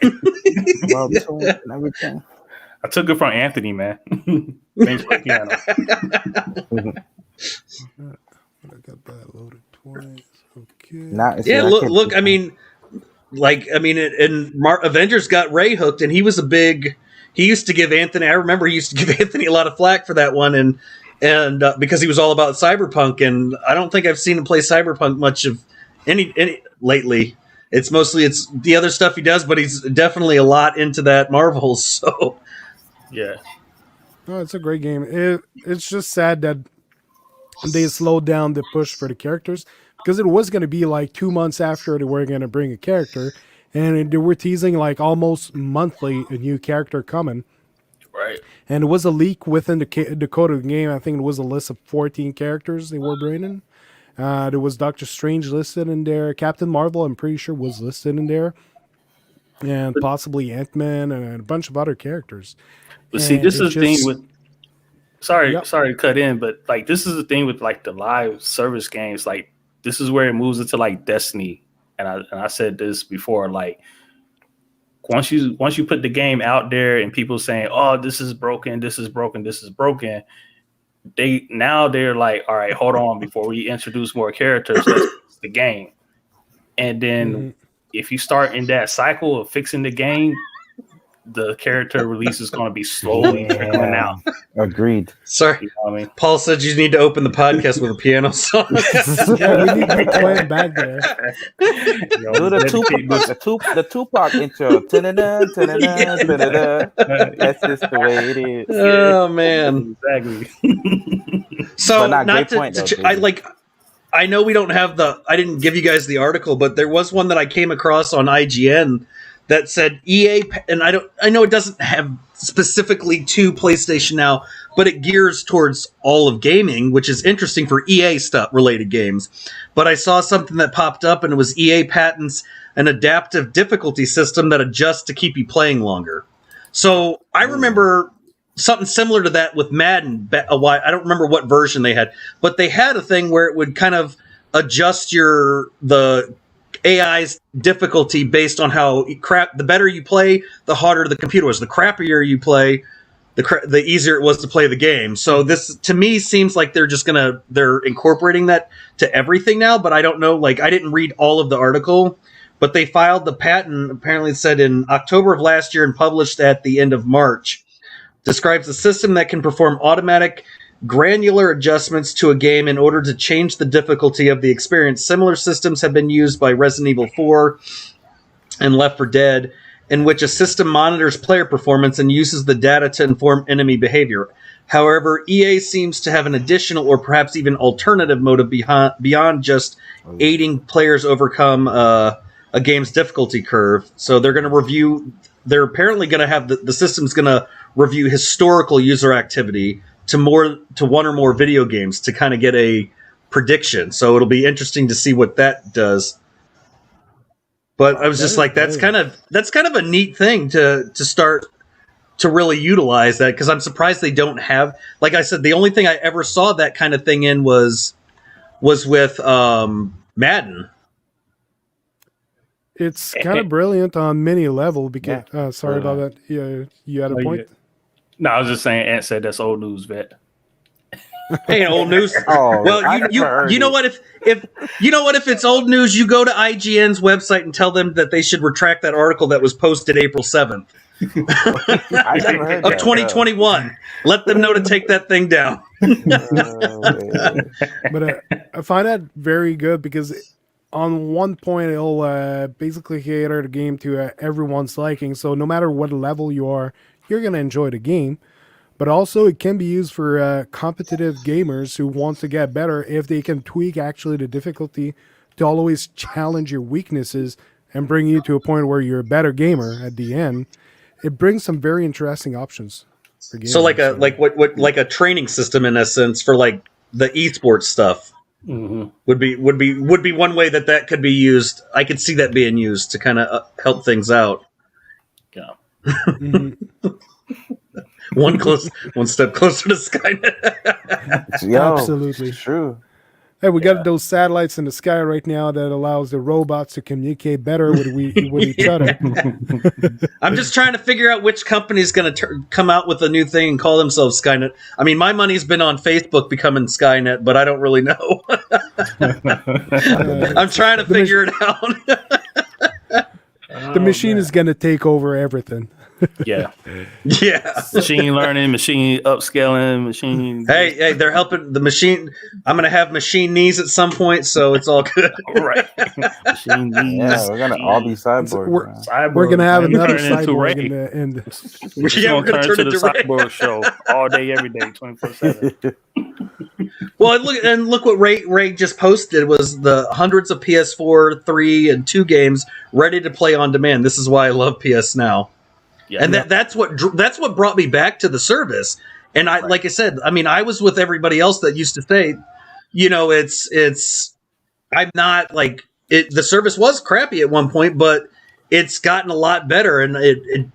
Everything. I took it from Anthony, man. Thanks for the piano. I got that loaded twice. Okay. Look. I mean, Avengers got Ray hooked, and he was a big. He used to give Anthony. I remember he used to give Anthony a lot of flack for that one, and because he was all about Cyberpunk, and I don't think I've seen him play Cyberpunk much of any lately. It's mostly the other stuff he does, but he's definitely a lot into that Marvel. So, yeah, no, it's a great game. It's just sad that they slowed down the push for the characters, because it was going to be like 2 months after they were going to bring a character, and they were teasing like almost monthly a new character coming. Right. And it was a leak within the code of the game. I think it was a list of 14 characters they were bringing. There was Doctor Strange listed in there. Captain Marvel, I'm pretty sure, was listed in there. And possibly Ant-Man and a bunch of other characters. But see, this is the thing with... Sorry to cut in, but like this is the thing with like the live service games. Like this is where it moves into like Destiny. And I said this before, like once you put the game out there and people saying, oh, this is broken, they're like, all right, hold on, before we introduce more characters, let's fix the game. And then if you start in that cycle of fixing the game, the character release is going to be slowly trickling out. Agreed. Sorry, You know what I mean? Paul said you need to open the podcast with a piano song. Yeah, we need to be playing back there. You know, Do the dedicate this- the Tupac intro. Ta-da-da, ta-da-da, ta-da-da. That's just the way it is. Oh man! Exactly. So But not not great to, point, though, I David. like. I know we don't have I didn't give you guys the article, but there was one that I came across on IGN that said EA, and I know it doesn't have specifically to PlayStation Now, but it gears towards all of gaming, which is interesting for EA stuff related games. But I saw something that popped up, and it was EA patents an adaptive difficulty system that adjusts to keep you playing longer. So I remember something similar to that with Madden a while. I don't remember what version they had, but they had a thing where it would kind of adjust the AI's difficulty based on how the better you play, the harder the computer was. The crappier you play, the easier it was to play the game. So this, to me, seems like they're incorporating that to everything now, but I don't know. Like, I didn't read all of the article, but they filed the patent, apparently it said in October of last year and published at the end of March. Describes a system that can perform automatic granular adjustments to a game in order to change the difficulty of the experience. Similar systems have been used by Resident Evil 4 and Left 4 Dead, in which a system monitors player performance and uses the data to inform enemy behavior. However, EA seems to have an additional or perhaps even alternative motive beyond just aiding players overcome a game's difficulty curve. So they're going to review. They're apparently going to have the system's going to review historical user activity to one or more video games to kind of get a prediction. So it'll be interesting to see what that does. But I was just like, that's kind of a neat thing to start to really utilize that, because I'm surprised they don't have. Like I said, the only thing I ever saw that kind of thing in was with Madden. It's kind of brilliant on many level because sorry about that. Yeah, you had a point. Yeah. No, I was just saying. Ant said that's old news, vet. Hey, old news. Oh, Well, I never heard you know it. what? If it's old news, you go to IGN's website and tell them that they should retract that article that was posted April 7th I never heard of that. 2021. Let them know to take that thing down. But I find that very good because on one point it'll basically cater the game to everyone's liking. So no matter what level you are, you're going to enjoy the game. But also it can be used for competitive gamers who want to get better if they can tweak actually the difficulty to always challenge your weaknesses and bring you to a point where you're a better gamer at the end. It brings some very interesting options for gamers. So like a training system in a sense for like the esports stuff. Mm-hmm. Would be one way that could be used. I could see that being used to kind of help things out. Yeah. Mm-hmm. One step closer to Skynet. Yo, Absolutely. it's true. Hey, we got those satellites in the sky right now that allows the robots to communicate better with each other. I'm just trying to figure out which company's going to come out with a new thing and call themselves Skynet. I mean, my money's been on Facebook becoming Skynet, but I don't really know. I'm trying to figure it out. The machine is going to take over everything. Yeah. Yeah. Machine learning, machine upscaling, machine. Hey, they're helping the machine. I'm going to have machine knees at some point, so it's all good. Right. Machine knees. Yeah, we're gonna all be cyborgs. We're going to have Turn another into cyborg Ray. in the end. We're Yeah, we're going gonna to turn turn into the into Ray. cyborg show all day, every day, 24/7. Well, look what Ray just posted was the hundreds of PS4, 3, and 2 games ready to play on demand. This is why I love PS Now. Yeah. And that's what brought me back to the service. And like I said, I mean, I was with everybody else that used to say, you know, I'm not like it. The service was crappy at one point, but it's gotten a lot better. And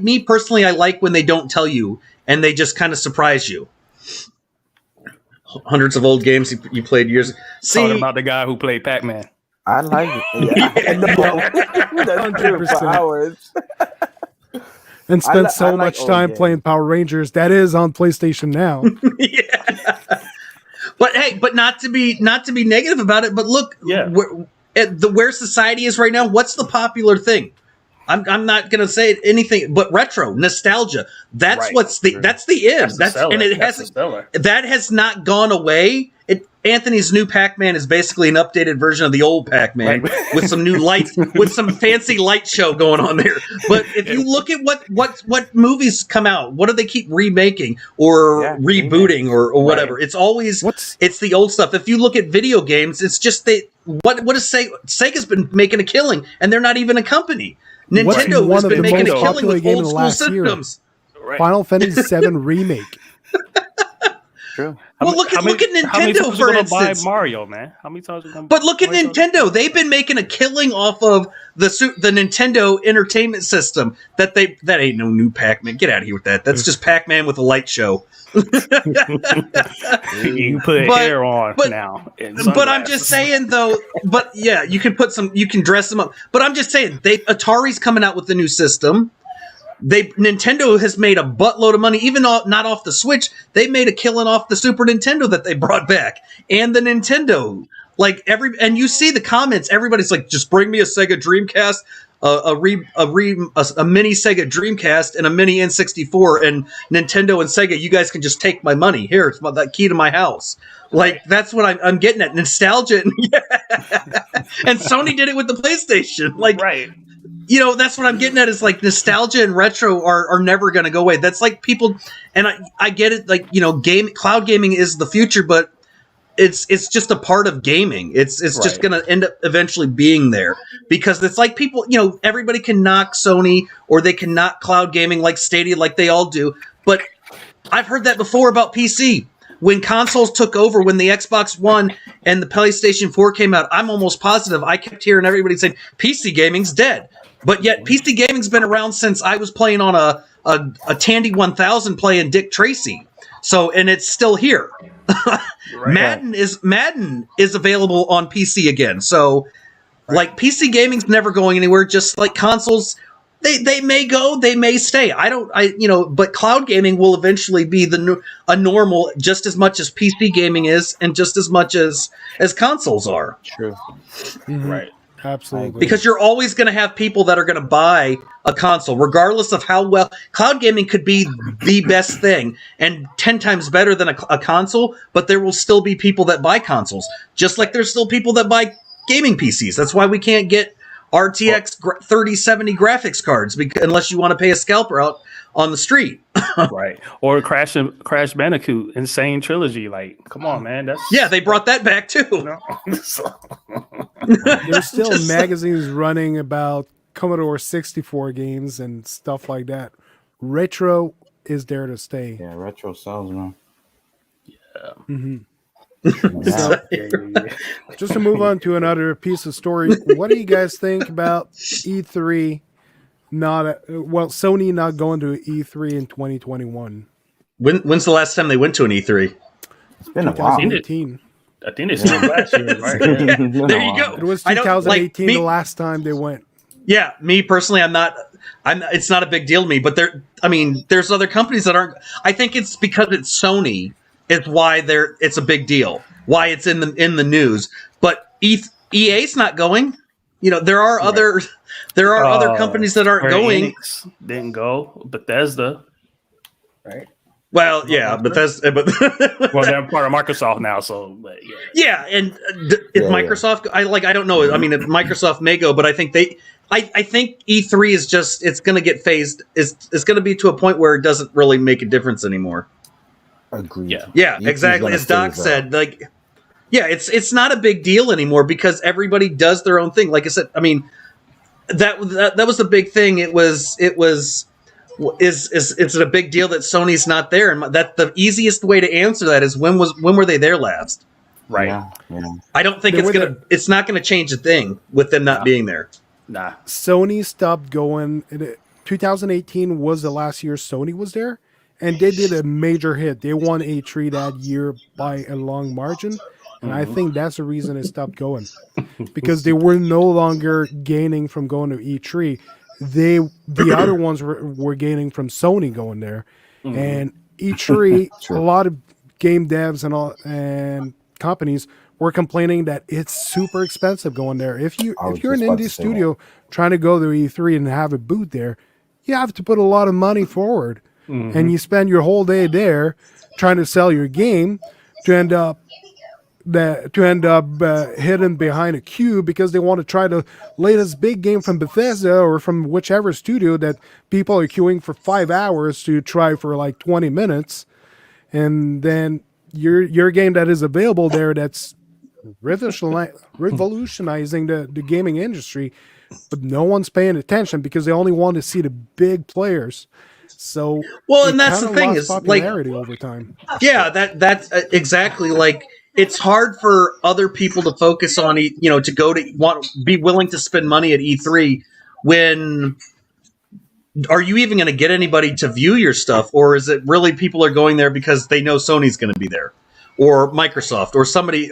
me personally, I like when they don't tell you and they just kind of surprise you. Hundreds of old games you played years. Talking about the guy who played Pac-Man. I like it. Yeah. That's true for hours. And spend I so like much old time games. playing Power Rangers. That is on PlayStation Now. Yeah. But hey, not to be negative about it, but look, Yeah. where society is right now, what's the popular thing? I'm not gonna say anything but retro nostalgia. That's Right. that's the end. That's the seller. And it That's hasn't the seller. that has not gone away. Anthony's new Pac-Man is basically an updated version of the old Pac-Man with some new lights, with some fancy light show going on there. But if you look at what movies come out, what do they keep remaking or rebooting or whatever? Right. It's always it's the old stuff. If you look at video games, it's just what is Sega's been making a killing, and they're not even a company. Nintendo has been making a killing with old school systems. Right. Final Fantasy VII Remake. True. Well, look at Nintendo, for instance. Buy Mario, man. How many times are we gonna But look at Nintendo. They've been making a killing off of the Nintendo Entertainment System. That ain't no new Pac-Man. Get out of here with that. That's just Pac-Man with a light show. You can put hair on now. But I'm just saying though. But yeah, you can dress them up. But I'm just saying, Atari's coming out with the new system. Nintendo has made a buttload of money, even not off the Switch. They made a killing off the Super Nintendo that they brought back, and the Nintendo. And you see the comments. Everybody's like, "Just bring me a Sega Dreamcast, a mini Sega Dreamcast, and a mini N64." And Nintendo and Sega, you guys can just take my money. Here, it's that key to my house. That's what I'm getting at. Nostalgia, and Sony did it with the PlayStation. Right. That's what I'm getting at is nostalgia and retro are never going to go away. That's like people, and I get it. Cloud gaming is the future, but it's just a part of gaming. It's just going to end up eventually being there because it's like people, everybody can knock Sony or they can knock cloud gaming like Stadia, like they all do. But I've heard that before about PC. When consoles took over, when the Xbox One and the PlayStation 4 came out, I'm almost positive I kept hearing everybody saying PC gaming's dead. But yet PC gaming's been around since I was playing on a Tandy 1000 playing Dick Tracy. So, and it's still here. Madden is available on PC again. So, PC gaming's never going anywhere. Just like consoles, they may go, they may stay. But cloud gaming will eventually be a normal, just as much as PC gaming is, and just as much as consoles are. True. Mm-hmm. Right. Absolutely. Because you're always going to have people that are going to buy a console, regardless of how well. Cloud gaming could be the best thing and 10 times better than a console, but there will still be people that buy consoles, just like there's still people that buy gaming PCs. That's why we can't get RTX 3070 graphics cards unless you want to pay a scalper out on the street. Right. Or Crash Bandicoot Insane Trilogy. Come on, man. They brought that back too. There's still magazines running about Commodore 64 games and stuff like that. Retro is there to stay. Yeah, retro sells, man. Yeah. Mm-hmm. So, just to move on to another piece of story, what do you guys think about E3 Sony not going to E3 in 2021? When's the last time they went to an E3? It's been a while. 2018. I think they still last year, right? There you go. It was 2018 the last time they went. Yeah, me personally, it's not a big deal to me, but there's other companies that aren't. I think it's because it's Sony is why it's a big deal. Why it's in the news. But EA's not going. There are other companies that aren't going. Enix didn't go. Bethesda, right? Well, yeah, Bethesda, but well, they're part of Microsoft now, so yeah. And if Microsoft, I don't know. I mean, if Microsoft may go, but I think I think E3 is just it's going to get phased. It's going to be to a point where it doesn't really make a difference anymore. Agreed. Yeah, exactly. As Doc said, it's not a big deal anymore because everybody does their own thing. Like I said, I mean, that was the big thing. Is it a big deal that Sony's not there? And that the easiest way to answer that is when were they there last? Right. Yeah. I don't think it's not gonna change a thing with them not being there. Nah. Sony stopped going. 2018 was the last year Sony was there, and they did a major hit. They won E3 that year by a long margin. And I think that's the reason it stopped going, because they were no longer gaining from going to E3. The other ones were gaining from Sony going there, and E3. A lot of game devs and companies were complaining that it's super expensive going there. If you're an just about to indie say studio trying to go to E3 and have a booth there, you have to put a lot of money forward, and you spend your whole day there trying to sell your game to end up hidden behind a queue because they want to try the latest big game from Bethesda or from whichever studio that people are queuing for 5 hours to try for like 20 minutes, and then your game that is available there that's revolutionizing the gaming industry, but no one's paying attention because they only want to see the big players. So and that's the thing is popularity over time. Yeah, that's exactly like. It's hard for other people to focus on, to go to be willing to spend money at E3 when are you even going to get anybody to view your stuff, or is it really people are going there because they know Sony's going to be there, or Microsoft, or somebody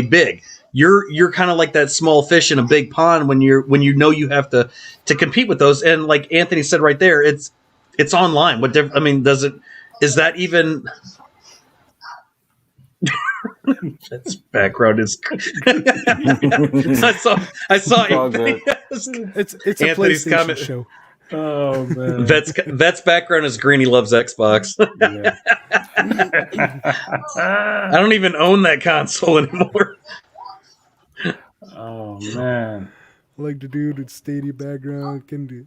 big? You're kind of like that small fish in a big pond when you you have to compete with those. And like Anthony said right there, it's online. Is that even? That's background is. I saw. It's a Anthony's PlayStation comment. show. Oh man, That's background is Greeny loves Xbox. yeah. I don't even own that console anymore. Oh man, Like the dude with Stadia background can do.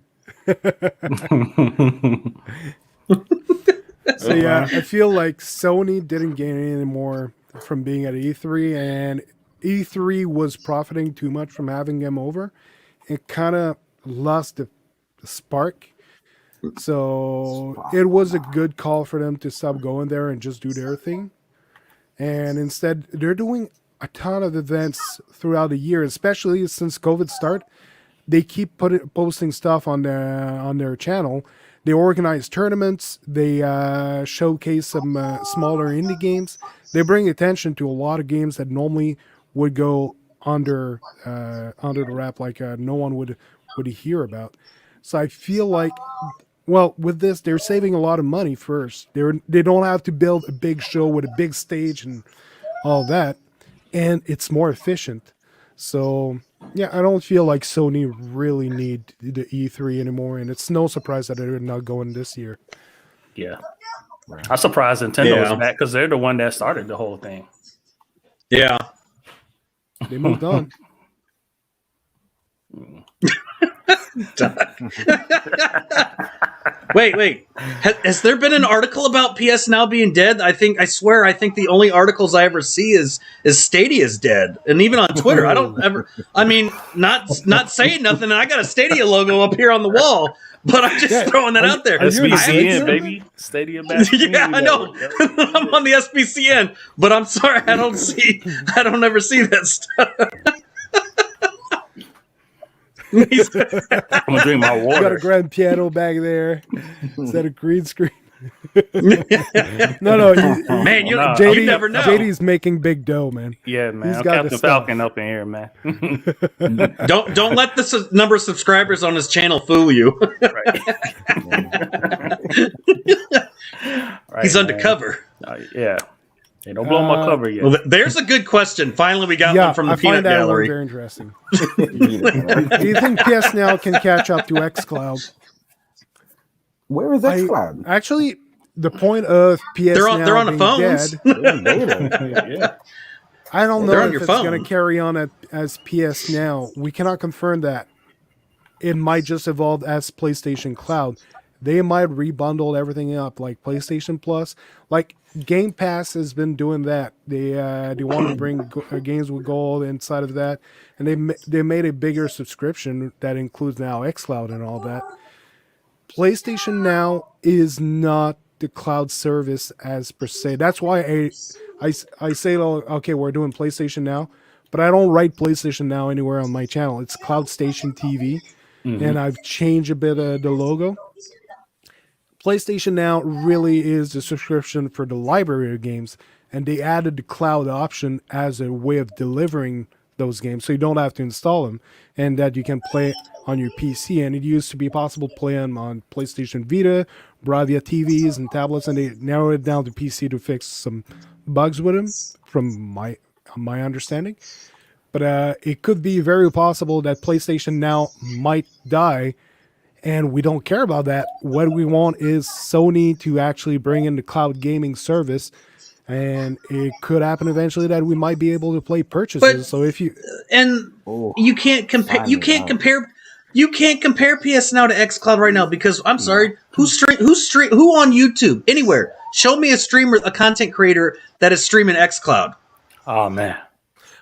So yeah, I feel like Sony didn't gain any more from being at E3, and E3 was profiting too much from having them over. It kind of lost the spark. So it was a good call for them to stop going there and just do their thing. And instead, they're doing a ton of events throughout the year, especially since COVID started. They keep posting stuff on their channel. They organize tournaments. They showcase some smaller indie games. They bring attention to a lot of games that normally would go under the wrap, like no one would hear about. So I feel like, well, with this, they're saving a lot of money first. They don't have to build a big show with a big stage and all that, and it's more efficient. So yeah, I don't feel like Sony really need the E3 anymore, and it's no surprise that they're not going this year. yeah. I'm surprised Nintendo is back because they're the one that started the whole thing. Yeah. They moved on. Wait. Has there been an article about PS Now being dead? I swear the only articles I ever see is Stadia's dead. And even on Twitter, I don't ever, not saying nothing. I got a Stadia logo up here on the wall, but I'm just throwing that out there. SBCN, baby. Stadia back. Yeah, I know. I'm on the SBCN, but I'm sorry, I don't ever see that stuff. I'm gonna drink my water. Got a grand piano back there. Is that a green screen? No. Man, you never know. JD's making big dough, man. Yeah, man. He's I'm got Captain the Falcon up in here, man. Don't let the number of subscribers on his channel fool you. Right, He's man. undercover. Yeah. Hey, don't blow my cover yet. Well, there's a good question. Finally, we got one from the I Peanut find that Gallery. one very interesting. Do you think PS Now can catch up to xCloud? Where is xCloud? Actually, the point of PS They're Now on the being phones. dead, Yeah. I don't They're know on if your it's phone. going to carry on as PS Now. We cannot confirm that. It might just evolve as PlayStation Cloud. They might rebundle everything up like PlayStation Plus. Like Game Pass has been doing that. They want to bring games with gold inside of that, and they made a bigger subscription that includes now xCloud and all that. PlayStation Now is not the cloud service as per se. That's why I say, okay, we're doing PlayStation Now, but I don't write PlayStation Now anywhere on my channel. It's CloudStationTV, and I've changed a bit of the logo. PlayStation Now really is the subscription for the library of games, and they added the cloud option as a way of delivering those games, so you don't have to install them, and that you can play on your PC. And it used to be possible to play them on PlayStation Vita, Bravia TVs, and tablets, and they narrowed it down to PC to fix some bugs with them, from my my understanding. But it could be very possible that PlayStation now might die, and we don't care about that. What we want is Sony to actually bring in the cloud gaming service, and it could happen eventually that we might be able to play purchases. But- so if you you can't compare. You can't compare PS Now to XCloud right now because I'm sorry, who on YouTube anywhere? Show me a streamer, a content creator that is streaming XCloud. Oh man.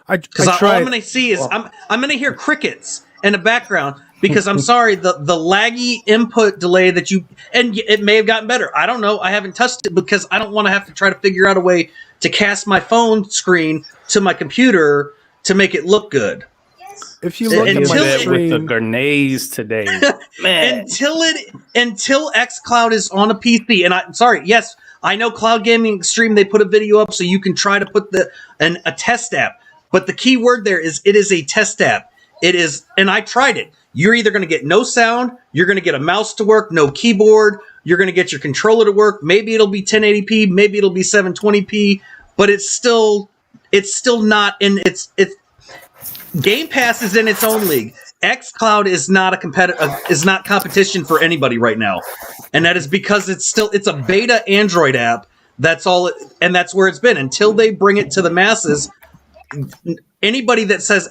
Because all I'm going to see is I'm going to hear crickets in the background because I'm sorry, the laggy input delay that and it may have gotten better. I don't know. I haven't touched it because I don't want to have to try to figure out a way to cast my phone screen to my computer to make it look good. If you look at my with the stream, grenades today, man. until XCloud is on a PC, and I'm sorry, yes, I know Cloud Gaming Extreme, they put a video up so you can try to put a test app. But the key word there is it is a test app. It is, and I tried it. You're either going to get no sound, you're going to get a mouse to work, no keyboard, you're going to get your controller to work. Maybe it'll be 1080p, maybe it'll be 720p, but it's still not in it's Game Pass is in its own league. XCloud is not competition for anybody right now, and that is because it's a beta Android app. That's all, and that's where it's been until they bring it to the masses. Anybody that says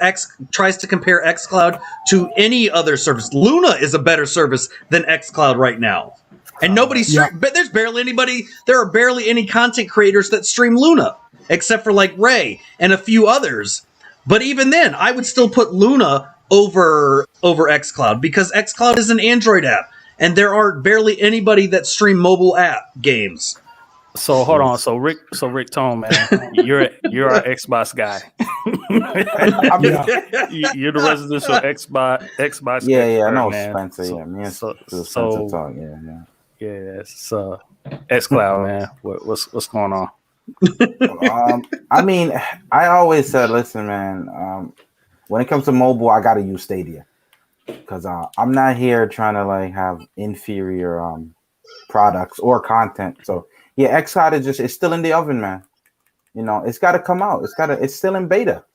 tries to compare XCloud to any other service. Luna is a better service than XCloud right now, and but there's barely anybody. There are barely any content creators that stream Luna, except for like Ray and a few others. But even then, I would still put Luna over XCloud because XCloud is an Android app, and there are barely anybody that stream mobile app games. So hold on. So Rictone, man, you're our Xbox guy. You're the residential Xbox. Yeah, I know man. Spencer. So, yeah, me and so, Spencer talk. Yeah. Yeah, so XCloud, man. What's going on? I mean, I always said, listen, man. When it comes to mobile, I gotta use Stadia because I'm not here trying to like have inferior products or content. So yeah, XCloud is still in the oven, man. You know, it's got to come out. It's still in beta.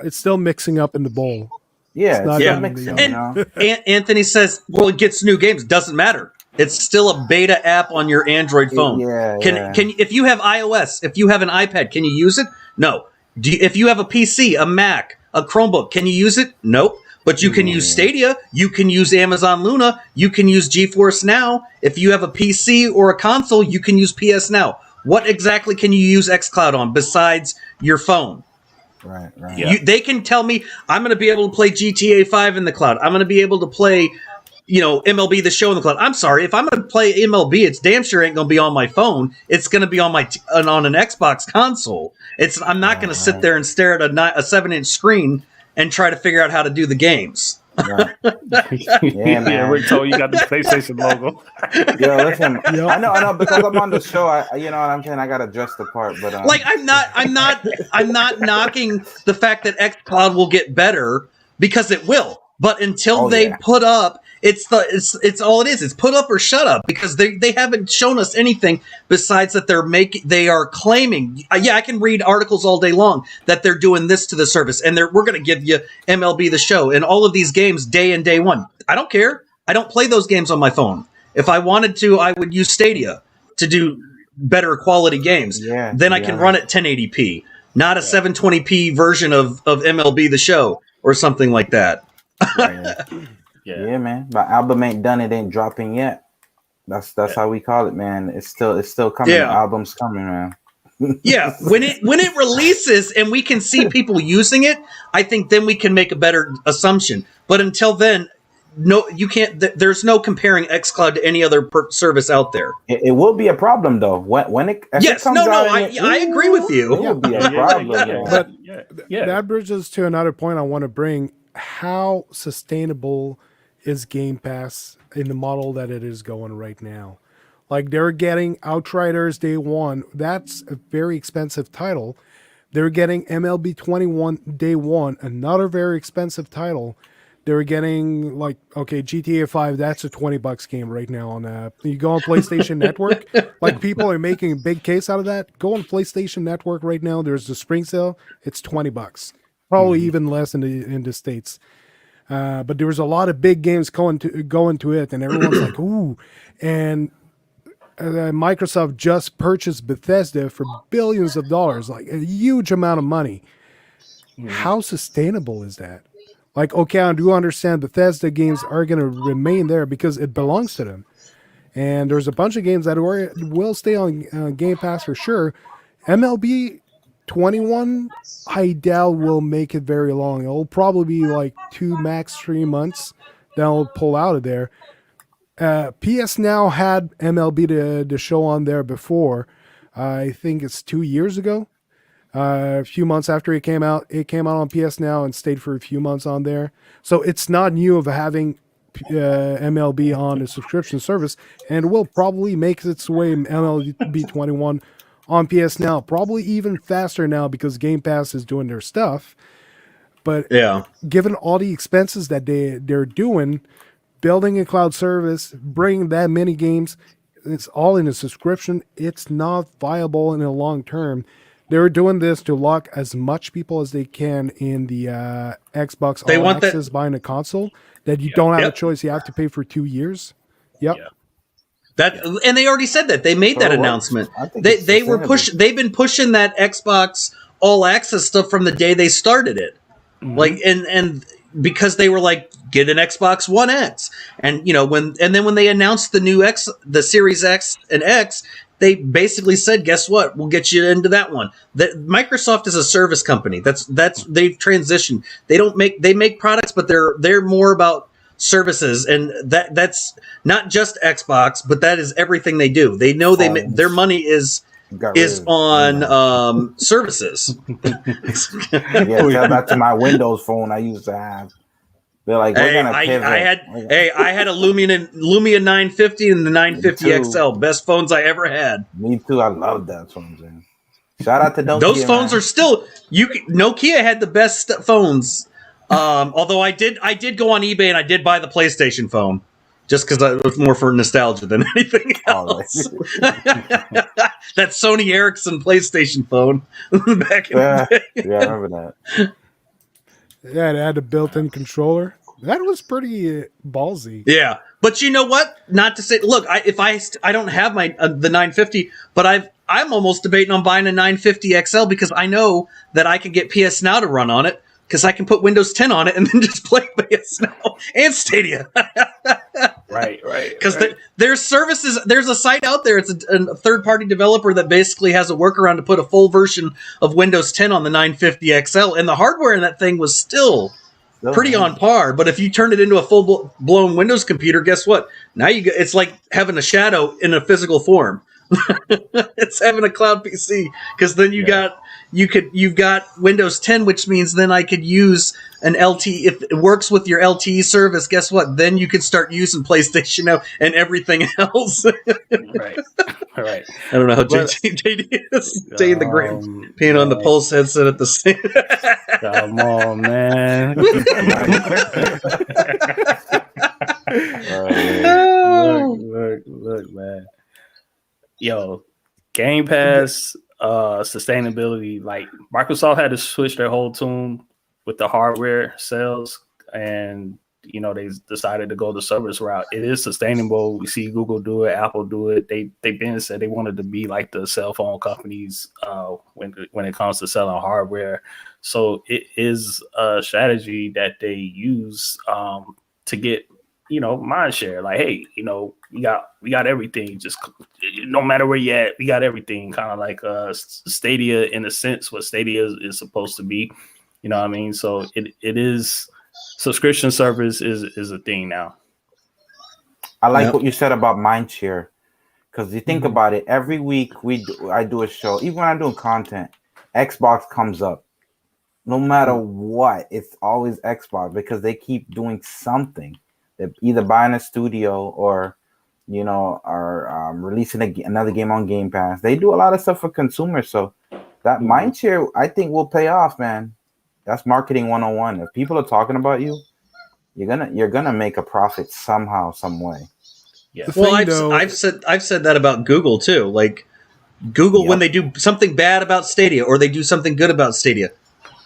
It's still mixing up in the bowl. Yeah, it's still mixing. And Anthony says, well, it gets new games. Doesn't matter. It's still a beta app on your Android phone. Can if you have iOS, if you have an iPad, can you use it? No. If you have a PC, a Mac, a Chromebook, can you use it? Nope. But you can use Stadia. You can use Amazon Luna. You can use GeForce Now. If you have a PC or a console, you can use PS Now. What exactly can you use xCloud on besides your phone? Right. Yeah. They can tell me I'm going to be able to play GTA 5 in the cloud. I'm going to be able to play, MLB The Show in the cloud. I'm sorry, if I'm going to play MLB, it's damn sure ain't going to be on my phone. It's going to be on on an Xbox console. I'm not going to sit there and stare at a 7-inch screen and try to figure out how to do the games. Yeah, man. Yeah, Rick told you got the PlayStation logo. Yo, listen, I know because I'm on the show. You know what I'm saying. I got to dress the part, but I'm not knocking the fact that xCloud will get better because it will. But until they put up, it's all it is. It's put up or shut up because they haven't shown us anything besides that they are claiming. I can read articles all day long that they're doing this to the service and we're going to give you MLB The Show and all of these games day in day one. I don't care. I don't play those games on my phone. If I wanted to, I would use Stadia to do better quality games. Then I can run at 1080p, not a 720p version of MLB The Show or something like that. Yeah, man. My album ain't done. It ain't dropping yet. That's how we call it, man. It's still coming. The album's coming, man. Yeah, when it releases and we can see people using it, I think then we can make a better assumption. But until then, no, you can't. There's no comparing xCloud to any other service out there. It will be a problem though when it. Yes, I agree with you. It will be a problem. But that bridges to another point I want to bring. How sustainable is Game Pass in the model that it is going right now? Like they're getting Outriders Day One. That's a very expensive title. They're getting MLB 21 Day One, another very expensive title. they were getting like, okay, GTA 5, that's a $20 game right now on you go on PlayStation Network. Like people are making a big case out of that. Go on PlayStation Network right now. There's the spring sale. It's $20. Probably even less in the States. But there was a lot of big games going to it, and everyone's like, ooh. And Microsoft just purchased Bethesda for billions of dollars, like a huge amount of money. How sustainable is that? Like, okay, I do understand Bethesda games are going to remain there because it belongs to them. And there's a bunch of games that will stay on Game Pass for sure. MLB 21, I doubt will make it very long. It'll probably be like 2, max 3 months. Then I'll pull out of there. PS Now had MLB the show on there before. I think it's 2 years ago. A few months after it came out on PS Now and stayed for a few months on there. So it's not new of having MLB on a subscription service, and will probably make its way MLB 21 on PS Now, probably even faster now because Game Pass is doing their stuff. But given all the expenses that they're doing, building a cloud service, bringing that many games, it's all in a subscription. It's not viable in the long term. They're doing this to lock as much people as they can in the Xbox All Access buying a console that you don't have a choice. You have to pay for 2 years. Yep. Yeah. And they already said that. They made that announcement. They've been pushing that Xbox All Access stuff from the day they started it. Mm-hmm. Like and because they were like, get an Xbox One X. And then when they announced the Series X and X, they basically said, guess what? We'll get you into that one. Microsoft is a service company. That's they've transitioned. They make products, but they're more about services, and that's not just Xbox, but that is everything they do. They know their money is on services. Tell that to my Windows phone I used to have. They're like, we're gonna pivot. I had a Lumia 950 and the 950 XL. Best phones I ever had. Me too. I love that phone, man. Shout out to Nokia. Those phones are still Nokia had the best phones. Although I did go on eBay and I did buy the PlayStation phone just because it was more for nostalgia than anything else. That Sony Ericsson PlayStation phone back in the day. Yeah, I remember that. Yeah, it had a built-in controller. That was pretty ballsy. Yeah, but you know what? Not to say, look, I don't have my the 950, but I'm almost debating on buying a 950 XL because I know that I can get PS Now to run on it because I can put Windows 10 on it and then just play PS Now and Stadia. Right. Because there's services. There's a site out there. It's a third-party developer that basically has a workaround to put a full version of Windows 10 on the 950 XL, and the hardware in that thing was still pretty on par. But if you turned it into a full-blown Windows computer, guess what? Now it's like having a Shadow in a physical form. It's having a cloud PC because then you've got Windows 10, which means then I could use an LTE. If it works with your LTE service, guess what? Then you could start using PlayStation Now and everything else. Right. I don't know how JD is staying the gram, peeing on the Pulse headset at the same. Come on, man. Look, man. Yo, Game Pass, sustainability. Like Microsoft had to switch their whole tune with the hardware sales, and they decided to go the service route. It is sustainable. We see Google do it, Apple do it. They've been said they wanted to be like the cell phone companies when it comes to selling hardware. So it is a strategy that they use to get mind share. Like, hey, we got everything. Just no matter where you at, we got everything. Kind of like Stadia in a sense, what Stadia is supposed to be. You know what I mean? So it is subscription service is a thing now. I like what you said about mindshare, because you think about it. Every week I do a show. Even when I'm doing content, Xbox comes up. No matter what, it's always Xbox because they keep doing something. They're either buying a studio or releasing another game on Game Pass. They do a lot of stuff for consumers. So that mindshare, I think, will pay off, man. That's marketing 101. If people are talking about you, you're gonna make a profit somehow, some way. Yeah. The Well, thing, I've said that about Google too. Like Google, when they do something bad about Stadia or they do something good about Stadia,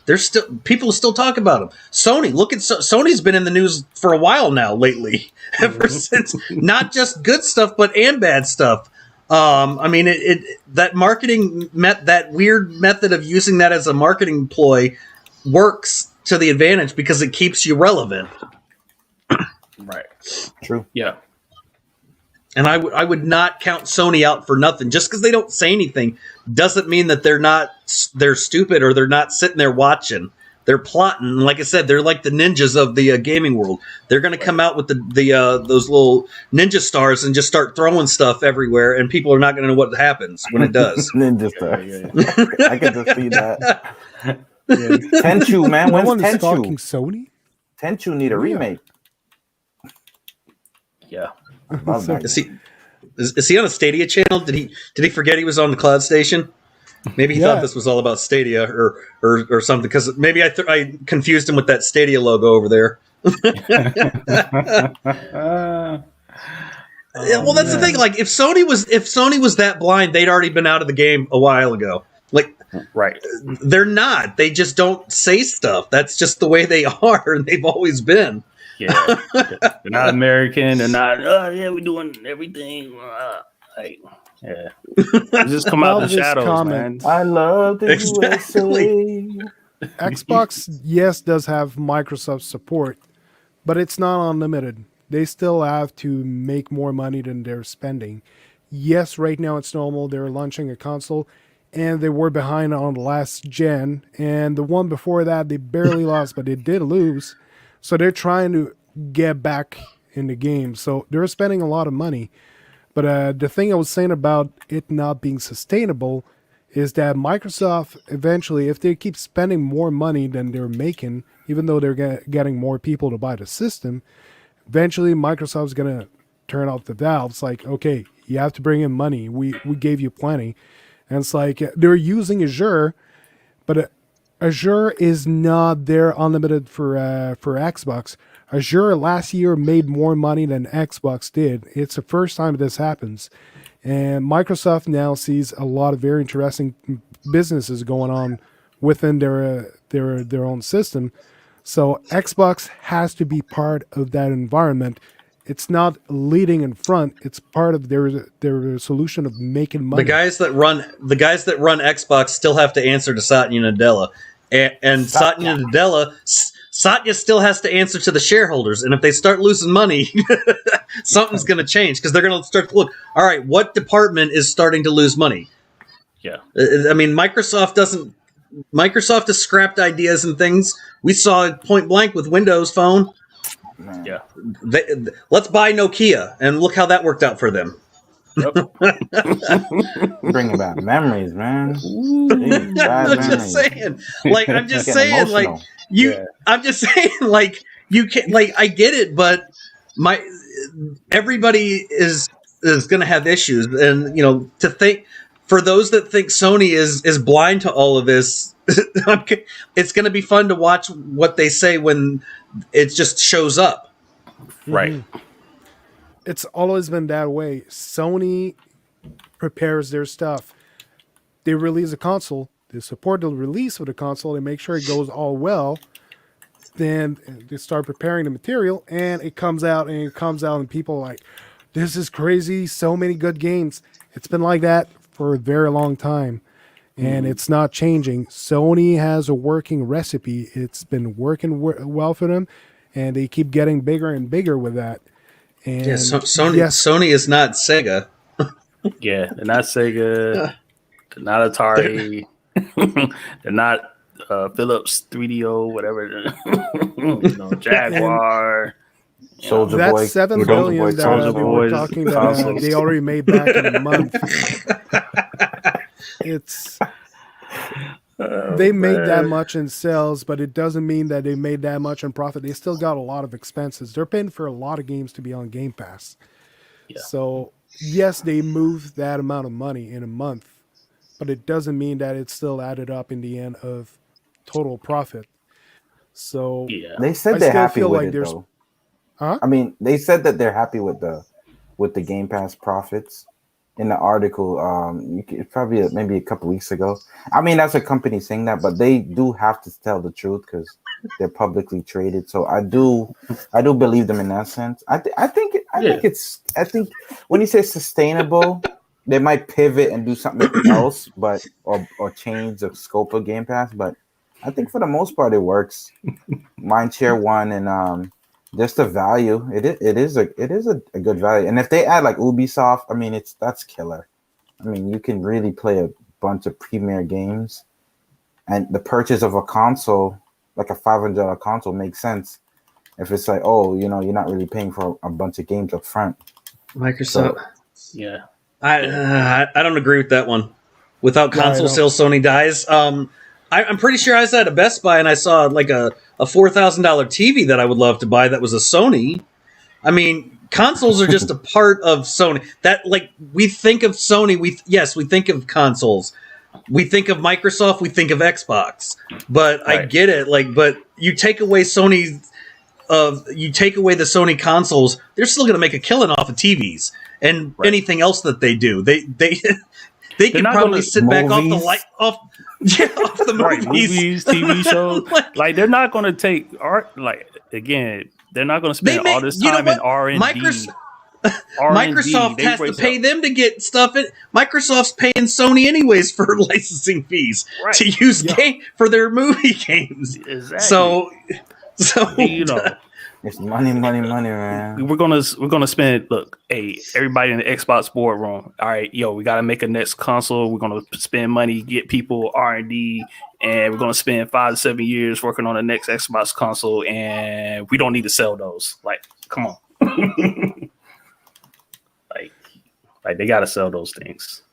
there's still people still talk about them. Sony, look at Sony's been in the news for a while now lately, ever since not just good stuff and bad stuff. I mean, that that weird method of using that as a marketing ploy works to the advantage because it keeps you relevant. Right. True. Yeah. And I would not count Sony out for nothing. Just because they don't say anything doesn't mean that they're stupid or they're not sitting there watching. They're plotting. And like I said, they're like the ninjas of the gaming world. They're going to come out with those little ninja stars and just start throwing stuff everywhere, and people are not going to know what happens when it does. Ninja stars. I can just see that. Tenchu, man. no When's one is stalking Tenchu? Sony. Tenchu need a remake. Yeah. Love that. Is he on a Stadia channel? Did he forget he was on the Cloud Station? Maybe he thought this was all about Stadia or something, because maybe I confused him with that Stadia logo over there. Well, that's the thing. Like, if Sony was that blind, they'd already been out of the game a while ago. Like, Right. they're not. They just don't say stuff. That's just the way they are, and they've always been. Yeah. They're not American. They're not, oh, yeah, we're doing everything. Like, yeah. They just come out of the This shadows, comment. man. I love the Exactly. USA. Xbox, yes, does have Microsoft support, but it's not unlimited. They still have to make more money than they're spending. Yes, right now it's normal. They're launching a console, and they were behind on the last gen, and the one before that, they barely lost, but they did lose. So they're trying to get back in the game. So they're spending a lot of money. But the thing I was saying about it not being sustainable is that Microsoft eventually, if they keep spending more money than they're making, even though they're getting more people to buy the system, eventually Microsoft's going to turn off the valves. Like, okay, you have to bring in money. We gave you plenty. And it's like they're using Azure, but Azure is not there unlimited for Xbox. Azure last year made more money than Xbox did. It's the first time this happens. And Microsoft now sees a lot of very interesting businesses going on within their own system. So Xbox has to be part of that environment. It's not leading in front. It's part of their solution of making money. The guys that run Xbox still have to answer to Satya Nadella, and Satya Nadella. Satya still has to answer to the shareholders, and if they start losing money, something's going to change, because they're going to start to look. All right, what department is starting to lose money? Yeah. I mean, Microsoft has scrapped ideas and things. We saw it point blank with Windows Phone. Yeah. Let's buy Nokia, and look how that worked out for them. Yep. Bringing back memories, man. I'm just saying. Like, I'm just saying, like, I'm just saying, like, you can, like, I get it, but everybody is going to have issues, and to think, for those that think Sony is blind to all of this, it's going to be fun to watch what they say when it just shows up. Right. Mm-hmm. It's always been that way. Sony prepares their stuff. They release a console. They support the release of the console. They make sure it goes all well. Then they start preparing the material, and it comes out, and people are like, this is crazy. So many good games. It's been like that for a very long time, and it's not changing. Sony has a working recipe. It's been working well for them, and they keep getting bigger and bigger with that. And Sony is not Sega. Yeah, they're not Sega. They're not Atari. They're not Philips 3DO, whatever. Jaguar. Soldier that Boy. $7 billion that we were talking about, they already made back in a month. They made that much in sales, but it doesn't mean that they made that much in profit. They still got a lot of expenses. They're paying for a lot of games to be on Game Pass. Yeah. So, yes, they moved that amount of money in a month, but it doesn't mean that it's still added up in the end of total profit. So, They said I they're still happy feel with like it, there's though. Huh? I mean, they said that they're happy with the Game Pass profits in the article. It's probably maybe a couple weeks ago. I mean, that's a company saying that, but they do have to tell the truth because they're publicly traded. So I do believe them in that sense. I think when you say sustainable, they might pivot and do something else, but or change the scope of Game Pass. But I think for the most part it works. Mindshare won, and just the value. It is a good value. And if they add like Ubisoft, I mean that's killer. I mean, you can really play a bunch of premier games, and the purchase of a console, like a $500 console, makes sense. If it's like, oh, you're not really paying for a bunch of games up front. Microsoft. Yeah. I don't agree with that one. Without console sales, Sony dies. I'm pretty sure I was at a Best Buy and I saw like a $4,000 TV that I would love to buy that was a Sony. I mean, consoles are just a part of Sony. That, like, we think of Sony, we think of consoles. We think of Microsoft, we think of Xbox. But right. I get it, like, but you take away the Sony consoles, they're still going to make a killing off of TVs and anything else that they do. They can probably sit back off the movies, TV shows. like they're not going to take art. Like, again, they're not going to spend all this time in R&D. Microsoft has to pay them to get stuff. Microsoft's paying Sony anyways for licensing fees to use game for their movie games. Exactly. So it's money, man. We're gonna spend. Look, hey, everybody in the Xbox boardroom. All right, we gotta make a next console. We're gonna spend money, get people R&D, and we're gonna spend 5 to 7 years working on the next Xbox console. And we don't need to sell those. Like, come on. like they gotta sell those things.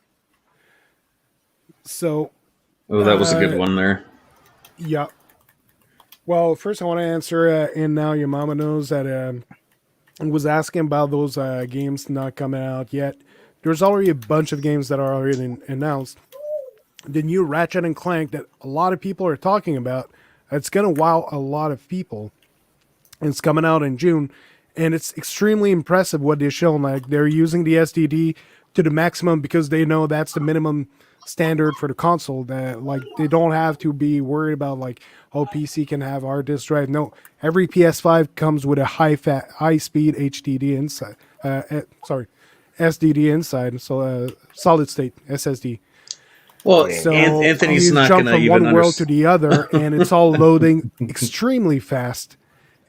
So, that was a good one there. Yeah. Well, first I want to answer, and now your mama knows that was asking about those games not coming out yet. There's already a bunch of games that are already announced. The new Ratchet and Clank that a lot of people are talking about, it's going to wow a lot of people. It's coming out in June, and it's extremely impressive what they're showing. Like, they're using the SDD to the maximum because they know that's the minimum standard for the console. That, like, they don't have to be worried about, like, PC can have hard disk drive. No, every PS5 comes with a high speed HDD inside. SDD inside. So solid state SSD. Well, so Anthony's not jump going to from even one world to the other, and it's all loading extremely fast.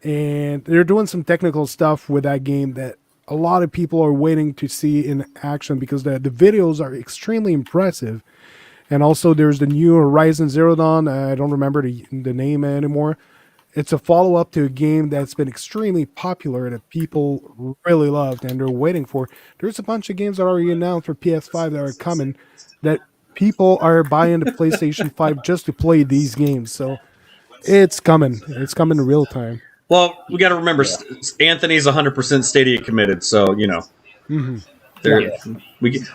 And they're doing some technical stuff with that game that a lot of people are waiting to see in action because the videos are extremely impressive. And also there's the new Horizon Zero Dawn. I don't remember the name anymore. It's a follow-up to a game that's been extremely popular that people really loved and they're waiting for. There's a bunch of games that are already announced for PS5 that are coming that people are buying the PlayStation 5 just to play these games. So it's coming. It's coming in real time. Well, we got to remember, Anthony's 100% Stadia committed, so, Mm-hmm.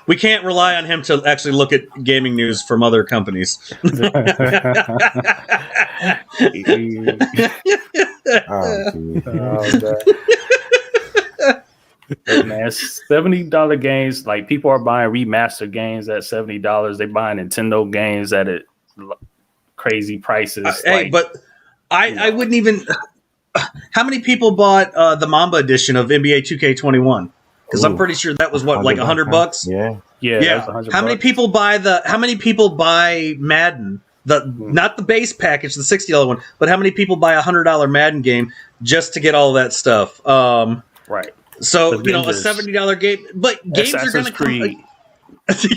We can't rely on him to actually look at gaming news from other companies. Oh, Hey, man, $70 games. Like, people are buying remastered games at $70. They're buying Nintendo games at crazy prices. But I wouldn't even. How many people bought the Mamba edition of NBA 2K21? Because I'm pretty sure that was what, like $100? Yeah. How many people buy Madden? Not the base package, the $60 one, but how many people buy a $100 Madden game just to get all that stuff? Right. So a $70 game, but games are going to come.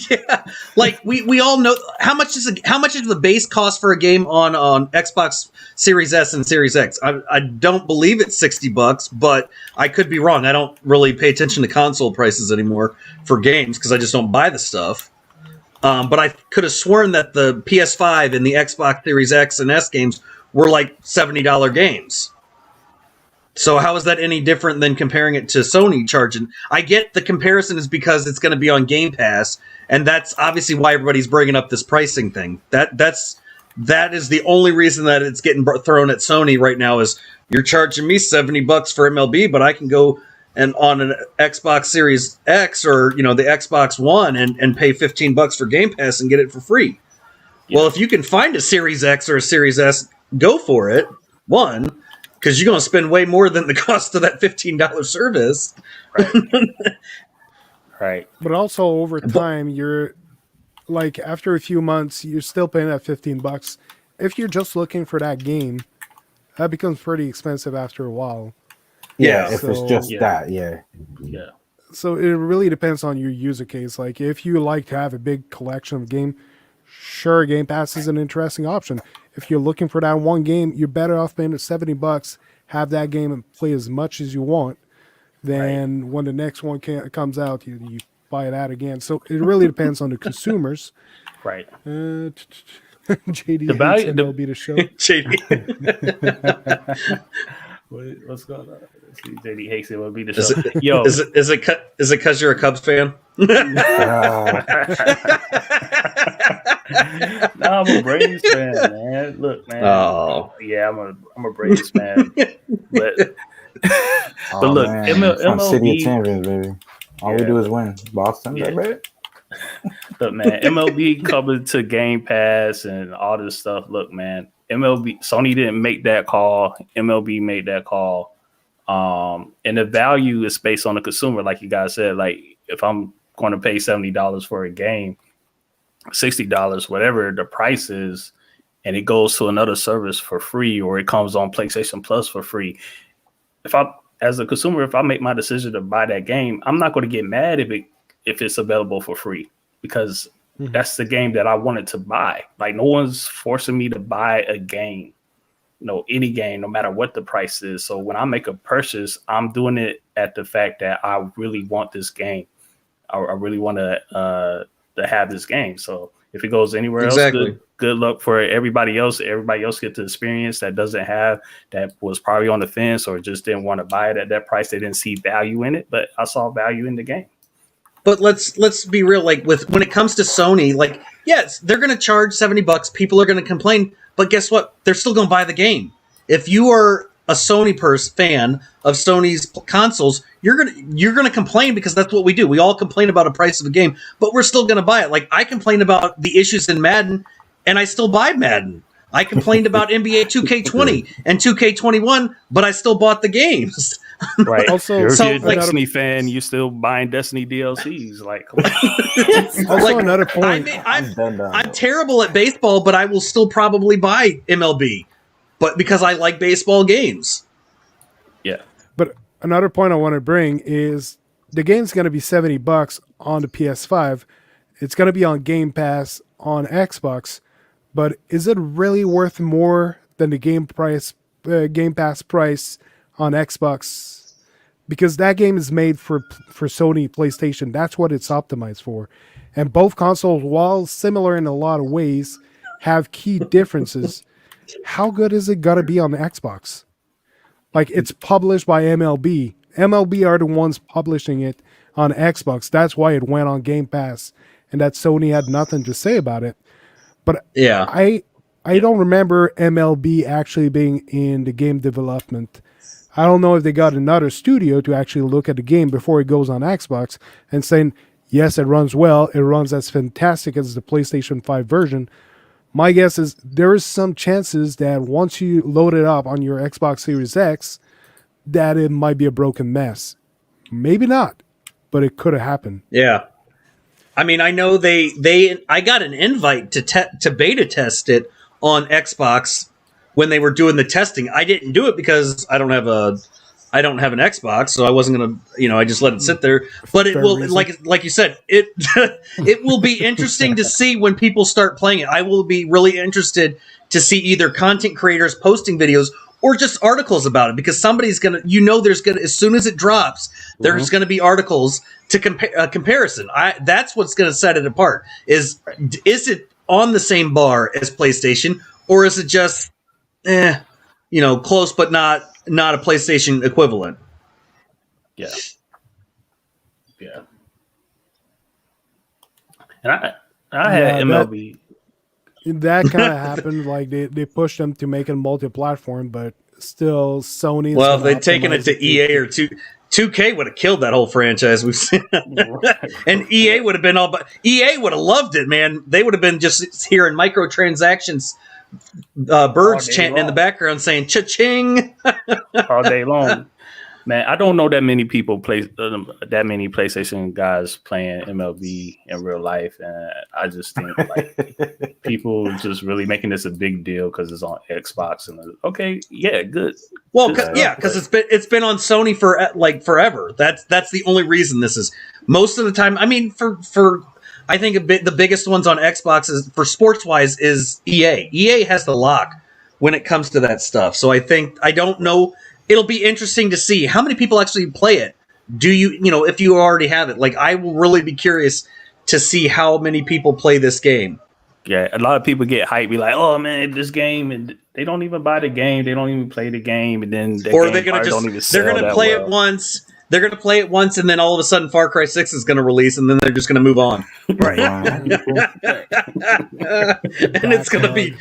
Yeah, like we all know how much is the base cost for a game on Xbox Series S and Series X. I don't believe it's $60, but I could be wrong. I don't really pay attention to console prices anymore for games because I just don't buy the stuff. But I could have sworn that the PS5 and the Xbox Series X and S games were like $70 games. So how is that any different than comparing it to Sony charging? I get the comparison is because it's going to be on Game Pass, and that's obviously why everybody's bringing up this pricing thing. That's that is the only reason that it's getting thrown at Sony right now is you're charging me $70 for MLB, but I can go and on an Xbox Series X or the Xbox One and pay $15 for Game Pass and get it for free. Yeah. Well, if you can find a Series X or a Series S, go for it. One, because you're going to spend way more than the cost of that $15 service. Right. Right. But also over time, you're like after a few months, you're still paying that $15. If you're just looking for that game, that becomes pretty expensive after a while. Yeah, if it's just that, yeah. So it really depends on your user case. Like if you like to have a big collection of game, sure, Game Pass is an interesting option. If you're looking for that one game, you're better off paying $70, have that game and play as much as you want. Then when the next one comes out, you buy that again. So it really depends on the consumers. Right. JD hates MLB The Show. JD. What's going on? JD hates MLB The Show. Yo, is it because you're a Cubs fan? No, I'm a Braves fan, man. Look, man. Oh, yeah, I'm a Braves fan. But look, MLB City of MLB, Champions, baby. All we do is win. Boston, baby. Look, man, MLB coming to Game Pass and all this stuff. Look, man, Sony didn't make that call. MLB made that call. And the value is based on the consumer, like you guys said. Like if I'm going to pay $70 for a game, $60, whatever the price is, and it goes to another service for free, or it comes on PlayStation Plus for free. As a consumer, if I make my decision to buy that game, I'm not going to get mad if it's available for free, because that's the game that I wanted to buy. Like no one's forcing me to buy a game, any game, no matter what the price is. So when I make a purchase, I'm doing it at the fact that I really want this game. I really want to have this game. So if it goes anywhere else, good luck for everybody else. Everybody else get to experience that was probably on the fence or just didn't want to buy it at that price. They didn't see value in it, but I saw value in the game. But let's be real. Like when it comes to Sony, like yes, they're going to charge $70. People are going to complain, but guess what? They're still going to buy the game. If you are a Sony fan of Sony's consoles, you're gonna complain because that's what we do. We all complain about a price of a game, but we're still gonna buy it. Like I complain about the issues in Madden, and I still buy Madden. I complained about NBA 2K20 and 2K21, but I still bought the games. Right. Also, if you're a Destiny fan, you're still buying Destiny DLCs. Like, also another point. I'm terrible at baseball, but I will still probably buy MLB. But because I like baseball games. Yeah. But another point I want to bring is the game's going to be $70 on the PS5. It's going to be on Game Pass on Xbox. But is it really worth more than the Game Pass price on Xbox? Because that game is made for Sony PlayStation. That's what it's optimized for. And both consoles, while similar in a lot of ways, have key differences. How good is it going to be on the Xbox? Like, it's published by MLB. MLB are the ones publishing it on Xbox. That's why it went on Game Pass, and that Sony had nothing to say about it. But yeah, I don't remember MLB actually being in the game development. I don't know if they got another studio to actually look at the game before it goes on Xbox and saying, yes, it runs well. It runs as fantastic as the PlayStation 5 version. My guess is there is some chances that once you load it up on your Xbox Series X, that it might be a broken mess. Maybe not, but it could have happened. Yeah. I mean, I know I got an invite to beta test it on Xbox when they were doing the testing. I didn't do it because I don't have an Xbox, so I wasn't gonna, I just let it sit there. But it will, like you said, it it will be interesting to see when people start playing it. I will be really interested to see either content creators posting videos or just articles about it, because somebody's gonna, there's gonna, as soon as it drops, there's gonna be articles to comparison. That's what's gonna set it apart. Is it on the same bar as PlayStation, or is it just, close but not a PlayStation equivalent? Yeah. And I had MLB. that kind of happened. Like they pushed them to make it multi-platform, but still Sony. Well, if they'd taken it to EA or 2K would have killed that whole franchise. We've seen, and EA would have been all, but EA would have loved it, man. They would have been just hearing microtransactions, birds chanting in the background saying "cha-ching" all day long. Man, I don't know that many people that many PlayStation guys playing MLB in real life, and I just think like people just really making this a big deal because it's on Xbox and okay, yeah, good. Well, because it's been on Sony for like forever. That's the only reason this is most of the time. I mean, for I think the biggest ones on Xbox is for sports wise is EA. EA has the lock when it comes to that stuff. So I don't know. It'll be interesting to see how many people actually play it. Do if you already have it? Like, I will really be curious to see how many people play this game. Yeah, a lot of people get hyped, be like, "Oh man, this game," and they don't even buy the game, they don't even play the game, and then they're gonna play it once. They're gonna play it once, and then all of a sudden, Far Cry 6 is gonna release, and then they're just gonna move on. Right. And it's gonna be,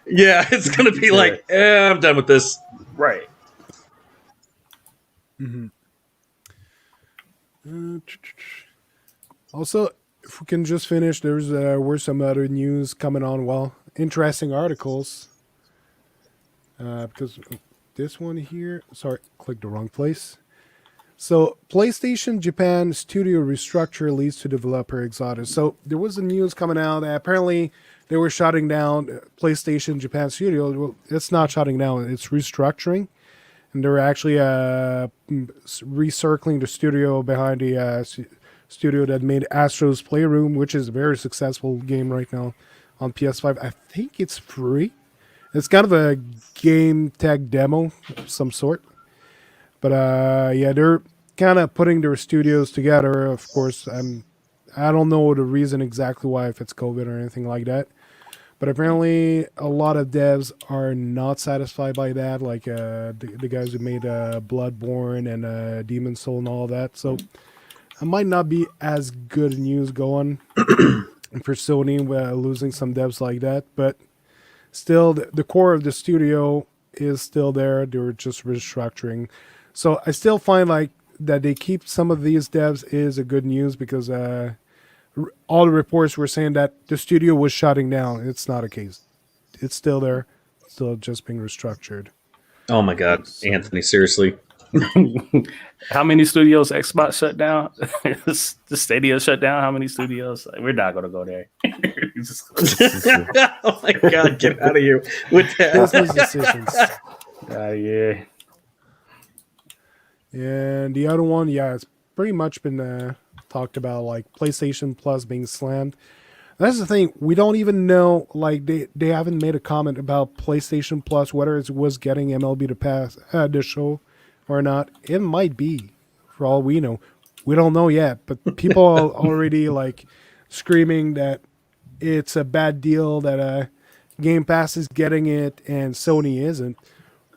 it's gonna be like, I'm done with this. Right. Mm-hmm. Also, if we can just finish, were some other news coming on. Well, interesting articles. Because this one here, sorry, clicked the wrong place. So, PlayStation Japan studio restructure leads to developer exodus. So, there was the news coming out that apparently they were shutting down PlayStation Japan studio. Well, it's not shutting down; it's restructuring. And they're actually recircling the studio behind the studio that made Astro's Playroom, which is a very successful game right now on PS5. I think it's free. It's kind of a game tech demo of some sort. But they're kind of putting their studios together. Of course, I don't know the reason exactly why, if it's COVID or anything like that. But apparently, a lot of devs are not satisfied by that, like the guys who made Bloodborne and Demon's Soul and all that. So, it might not be as good news going for Sony losing some devs like that. But still, the core of the studio is still there. They're just restructuring. So, I still find like that they keep some of these devs is a good news because all the reports were saying that the studio was shutting down. It's not a case. It's still there. It's still just being restructured. Oh my God, Anthony, seriously. How many studios Xbox shut down? The Stadia shut down. How many studios? We're not going to go there. Oh my God, get out of here with that. Business decisions. Yeah. And the other one, it's pretty much been talked about, like PlayStation Plus being slammed. That's the thing. We don't even know, like they haven't made a comment about PlayStation Plus, whether it was getting MLB to pass the show or not. It might be, for all we know. We don't know yet, but people are already like screaming that it's a bad deal, that Game Pass is getting it and Sony isn't.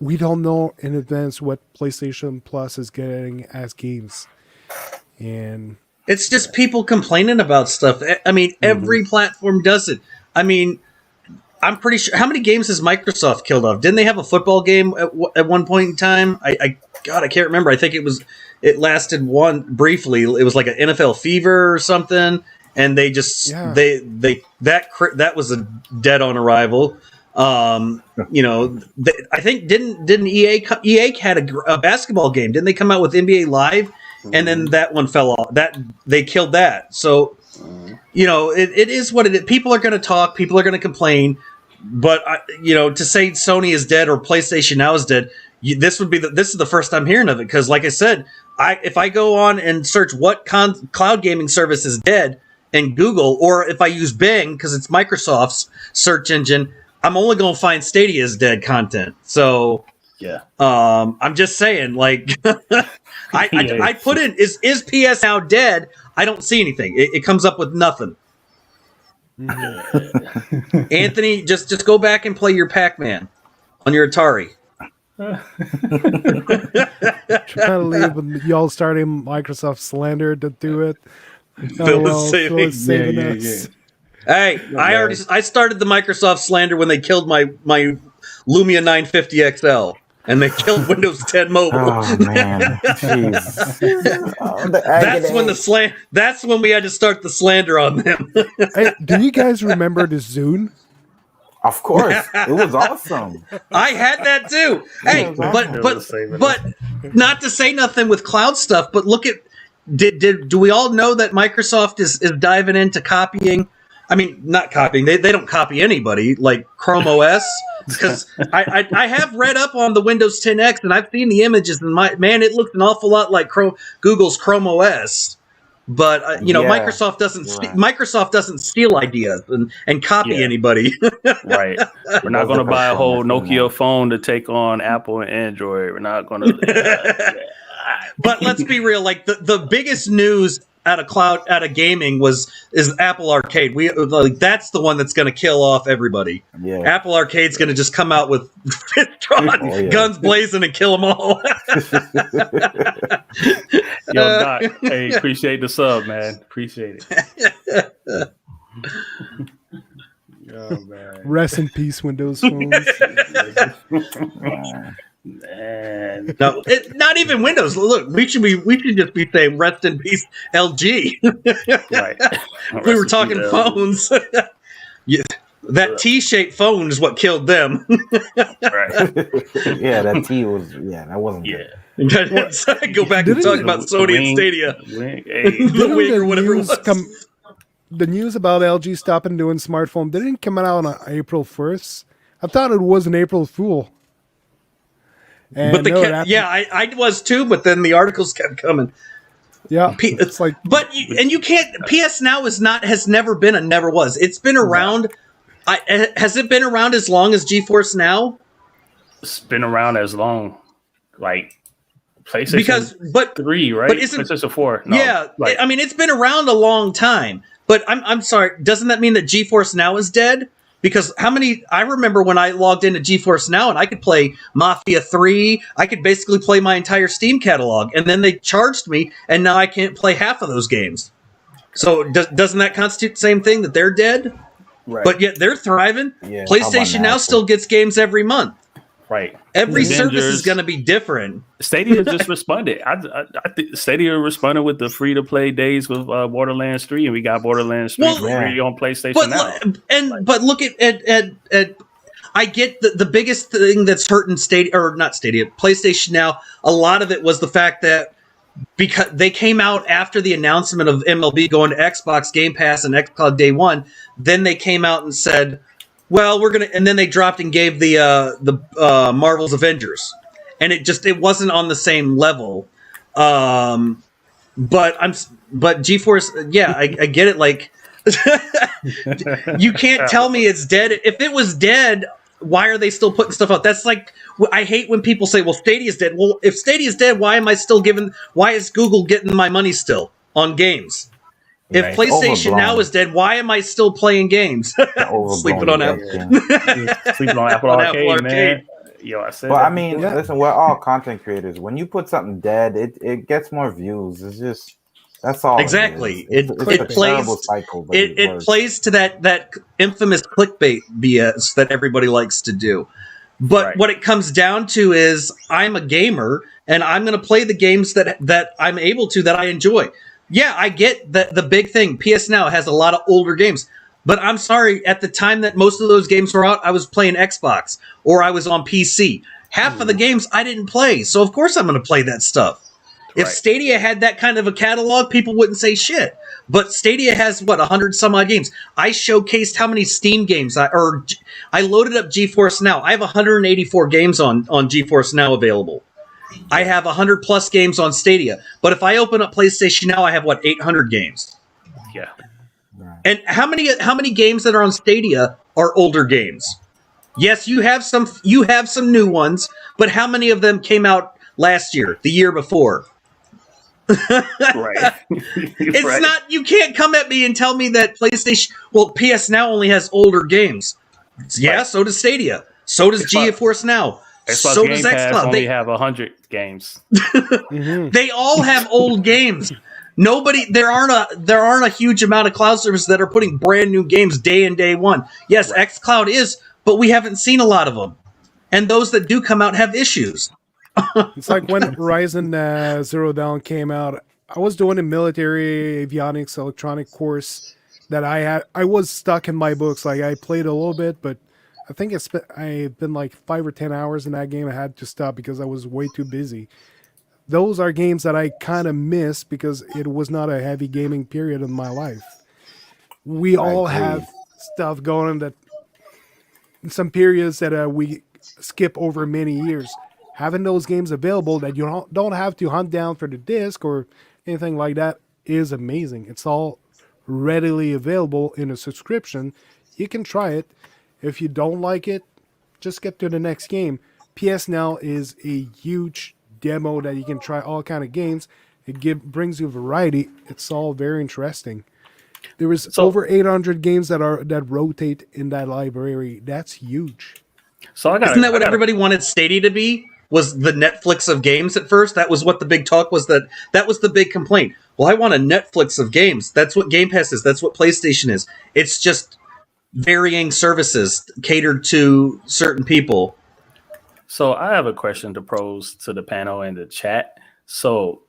We don't know in advance what PlayStation Plus is getting as games. And it's just people complaining about stuff. I mean, every platform does it. I mean, I'm pretty sure. How many games has Microsoft killed off? Didn't they have a football game at one point in time? I can't remember. I think it lasted briefly. It was like an NFL Fever or something, and they just that was a dead on arrival. I think didn't EA had a basketball game? Didn't they come out with NBA Live? And then that one fell off. That they killed that. So, it is what it is. People are going to talk. People are going to complain. But to say Sony is dead or PlayStation Now is dead, this is the first I'm hearing of it. Because, like I said, if I go on and search what cloud gaming service is dead in Google, or if I use Bing because it's Microsoft's search engine, I'm only going to find Stadia's dead content. So. Yeah. I'm just saying, like, I put in is PS Now dead? I don't see anything. It comes up with nothing. Anthony, just go back and play your Pac-Man on your Atari. Trying to leave with y'all starting Microsoft slander to do it. Phil is saving us. Hey, I started the Microsoft slander when they killed my Lumia 950 XL and they killed Windows 10 Mobile. Oh man, jeez. That's when we had to start the slander on them. Hey, do you guys remember the Zune? Of course, it was awesome. I had that too. Hey, awesome. but not to say nothing with cloud stuff, but look at do we all know that Microsoft is diving into copying? I mean, not copying. They don't copy anybody like Chrome OS. Because I have read up on the Windows 10X and I've seen the images and it looks an awful lot like Google's Chrome OS. But Microsoft doesn't steal ideas and copy anybody. Right. We're not going to buy a whole Nokia phone to take on Apple and Android. We're not going to. But let's be real. Like the biggest news out of gaming is Apple Arcade. That's the one that's going to kill off everybody. Yeah. Apple Arcade's going to just come out with guns blazing and kill them all. Yo, Doc, hey, appreciate the sub, man. Appreciate it. Oh, man. Rest in peace, Windows phones. Man. No, not even Windows. Look, we should just be saying rest in peace, LG. Right. We were talking phones. Yeah, that T-shaped phone is what killed them. Right. Yeah, that T was. Yeah, that wasn't. Yeah. Go back and talk about Sony and Stadia. The wing or whatever it was. The news about LG stopping doing smartphone didn't come out on April 1st. I thought it was an April Fool. And but I was too. But then the articles kept coming. Yeah, it's like, you can't. PS Now has never been and never was. It's been around. Has it been around as long as GeForce Now? It's been around as long, like PlayStation 3, right? But isn't PlayStation 4? No, yeah, I mean it's been around a long time. But I'm sorry. Doesn't that mean that GeForce Now is dead? Because I remember when I logged into GeForce Now and I could play Mafia 3, I could basically play my entire Steam catalog, and then they charged me, and now I can't play half of those games. So doesn't that constitute the same thing, that they're dead? Right. But yet they're thriving. Yeah, PlayStation Now still gets games every month. Right. Every service is going to be different. Stadia just responded. I think Stadia responded with the free-to-play days with Borderlands 3, and we got Borderlands 3 free on PlayStation Now. But look at I get the biggest thing that's hurting PlayStation Now. A lot of it was the fact that because they came out after the announcement of MLB going to Xbox Game Pass and xCloud Day 1, then they came out and said, well, and then they dropped and gave the Marvel's Avengers, and it wasn't on the same level. But GeForce, yeah, I get it. Like, you can't tell me it's dead. If it was dead, why are they still putting stuff out? That's like, I hate when people say, well, Stadia's dead. Well, if Stadia's dead, why is Google getting my money still on games? If PlayStation Now is dead, why am I still playing games? Sleeping on Apple. Sleeping on Apple Arcade, man. Yo, I said. Well, I mean, listen, we're all content creators. When you put something dead, it gets more views. It's just that's all. Exactly. It plays. Cycle, it plays to that infamous clickbait BS that everybody likes to do. But what it comes down to is, I'm a gamer and I'm going to play the games that I'm able to, that I enjoy. Yeah, I get the big thing. PS Now has a lot of older games. But I'm sorry, at the time that most of those games were out, I was playing Xbox or I was on PC. Half of the games I didn't play, so of course I'm going to play that stuff. If Stadia had that kind of a catalog, people wouldn't say shit. But Stadia has, 100 some odd games. I showcased how many Steam games I loaded up GeForce Now. I have 184 games on GeForce Now available. I have 100 plus games on Stadia. But if I open up PlayStation Now, I have 800 games. Yeah. And how many games that are on Stadia are older games? Yes, you have some new ones, but how many of them came out last year, the year before? Right. It's not, you can't come at me and tell me that PS Now only has older games. Yeah, so does Stadia. So does GeForce Now. Xbox so Game does Pass xCloud. Only have 100 games. They all have old games. There aren't a huge amount of cloud services that are putting brand new games day in, day one. Yes, Right. xCloud is, but we haven't seen a lot of them. And those that do come out have issues. It's like when Horizon Zero Dawn came out. I was doing a military avionics electronic course that I was stuck in my books. Like I played a little bit, but I think I've been like 5 or 10 hours in that game. I had to stop because I was way too busy. Those are games that I kind of miss because it was not a heavy gaming period in my life. We all agree. have stuff going on that some periods that we skip over many years. Having those games available that you don't have to hunt down for the disc or anything like that is amazing. It's all readily available in a subscription. You can try it. If you don't like it, just skip to the next game. PS Now is a huge demo that you can try all kind of games. It brings you variety. It's all very interesting. There is over 800 games that rotate in that library. That's huge. So Isn't that what everybody wanted Stadia to be? Was the Netflix of games at first? That was what the big talk was. That was the big complaint. Well, I want a Netflix of games. That's what Game Pass is. That's what PlayStation is. It's just varying services catered to certain people. So I have a question to pose to the panel and the chat. So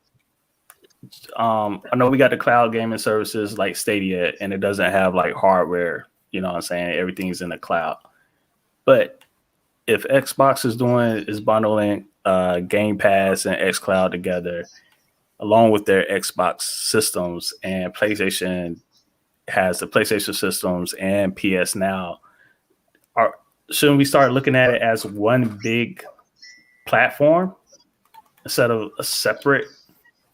I know we got the cloud gaming services like Stadia, and it doesn't have like hardware. You know what I'm saying? Everything's in the cloud. But if Xbox is bundling Game Pass and xCloud together, along with their Xbox systems, and PlayStation has the PlayStation systems and PS Now, shouldn't we start looking at it as one big platform instead of a separate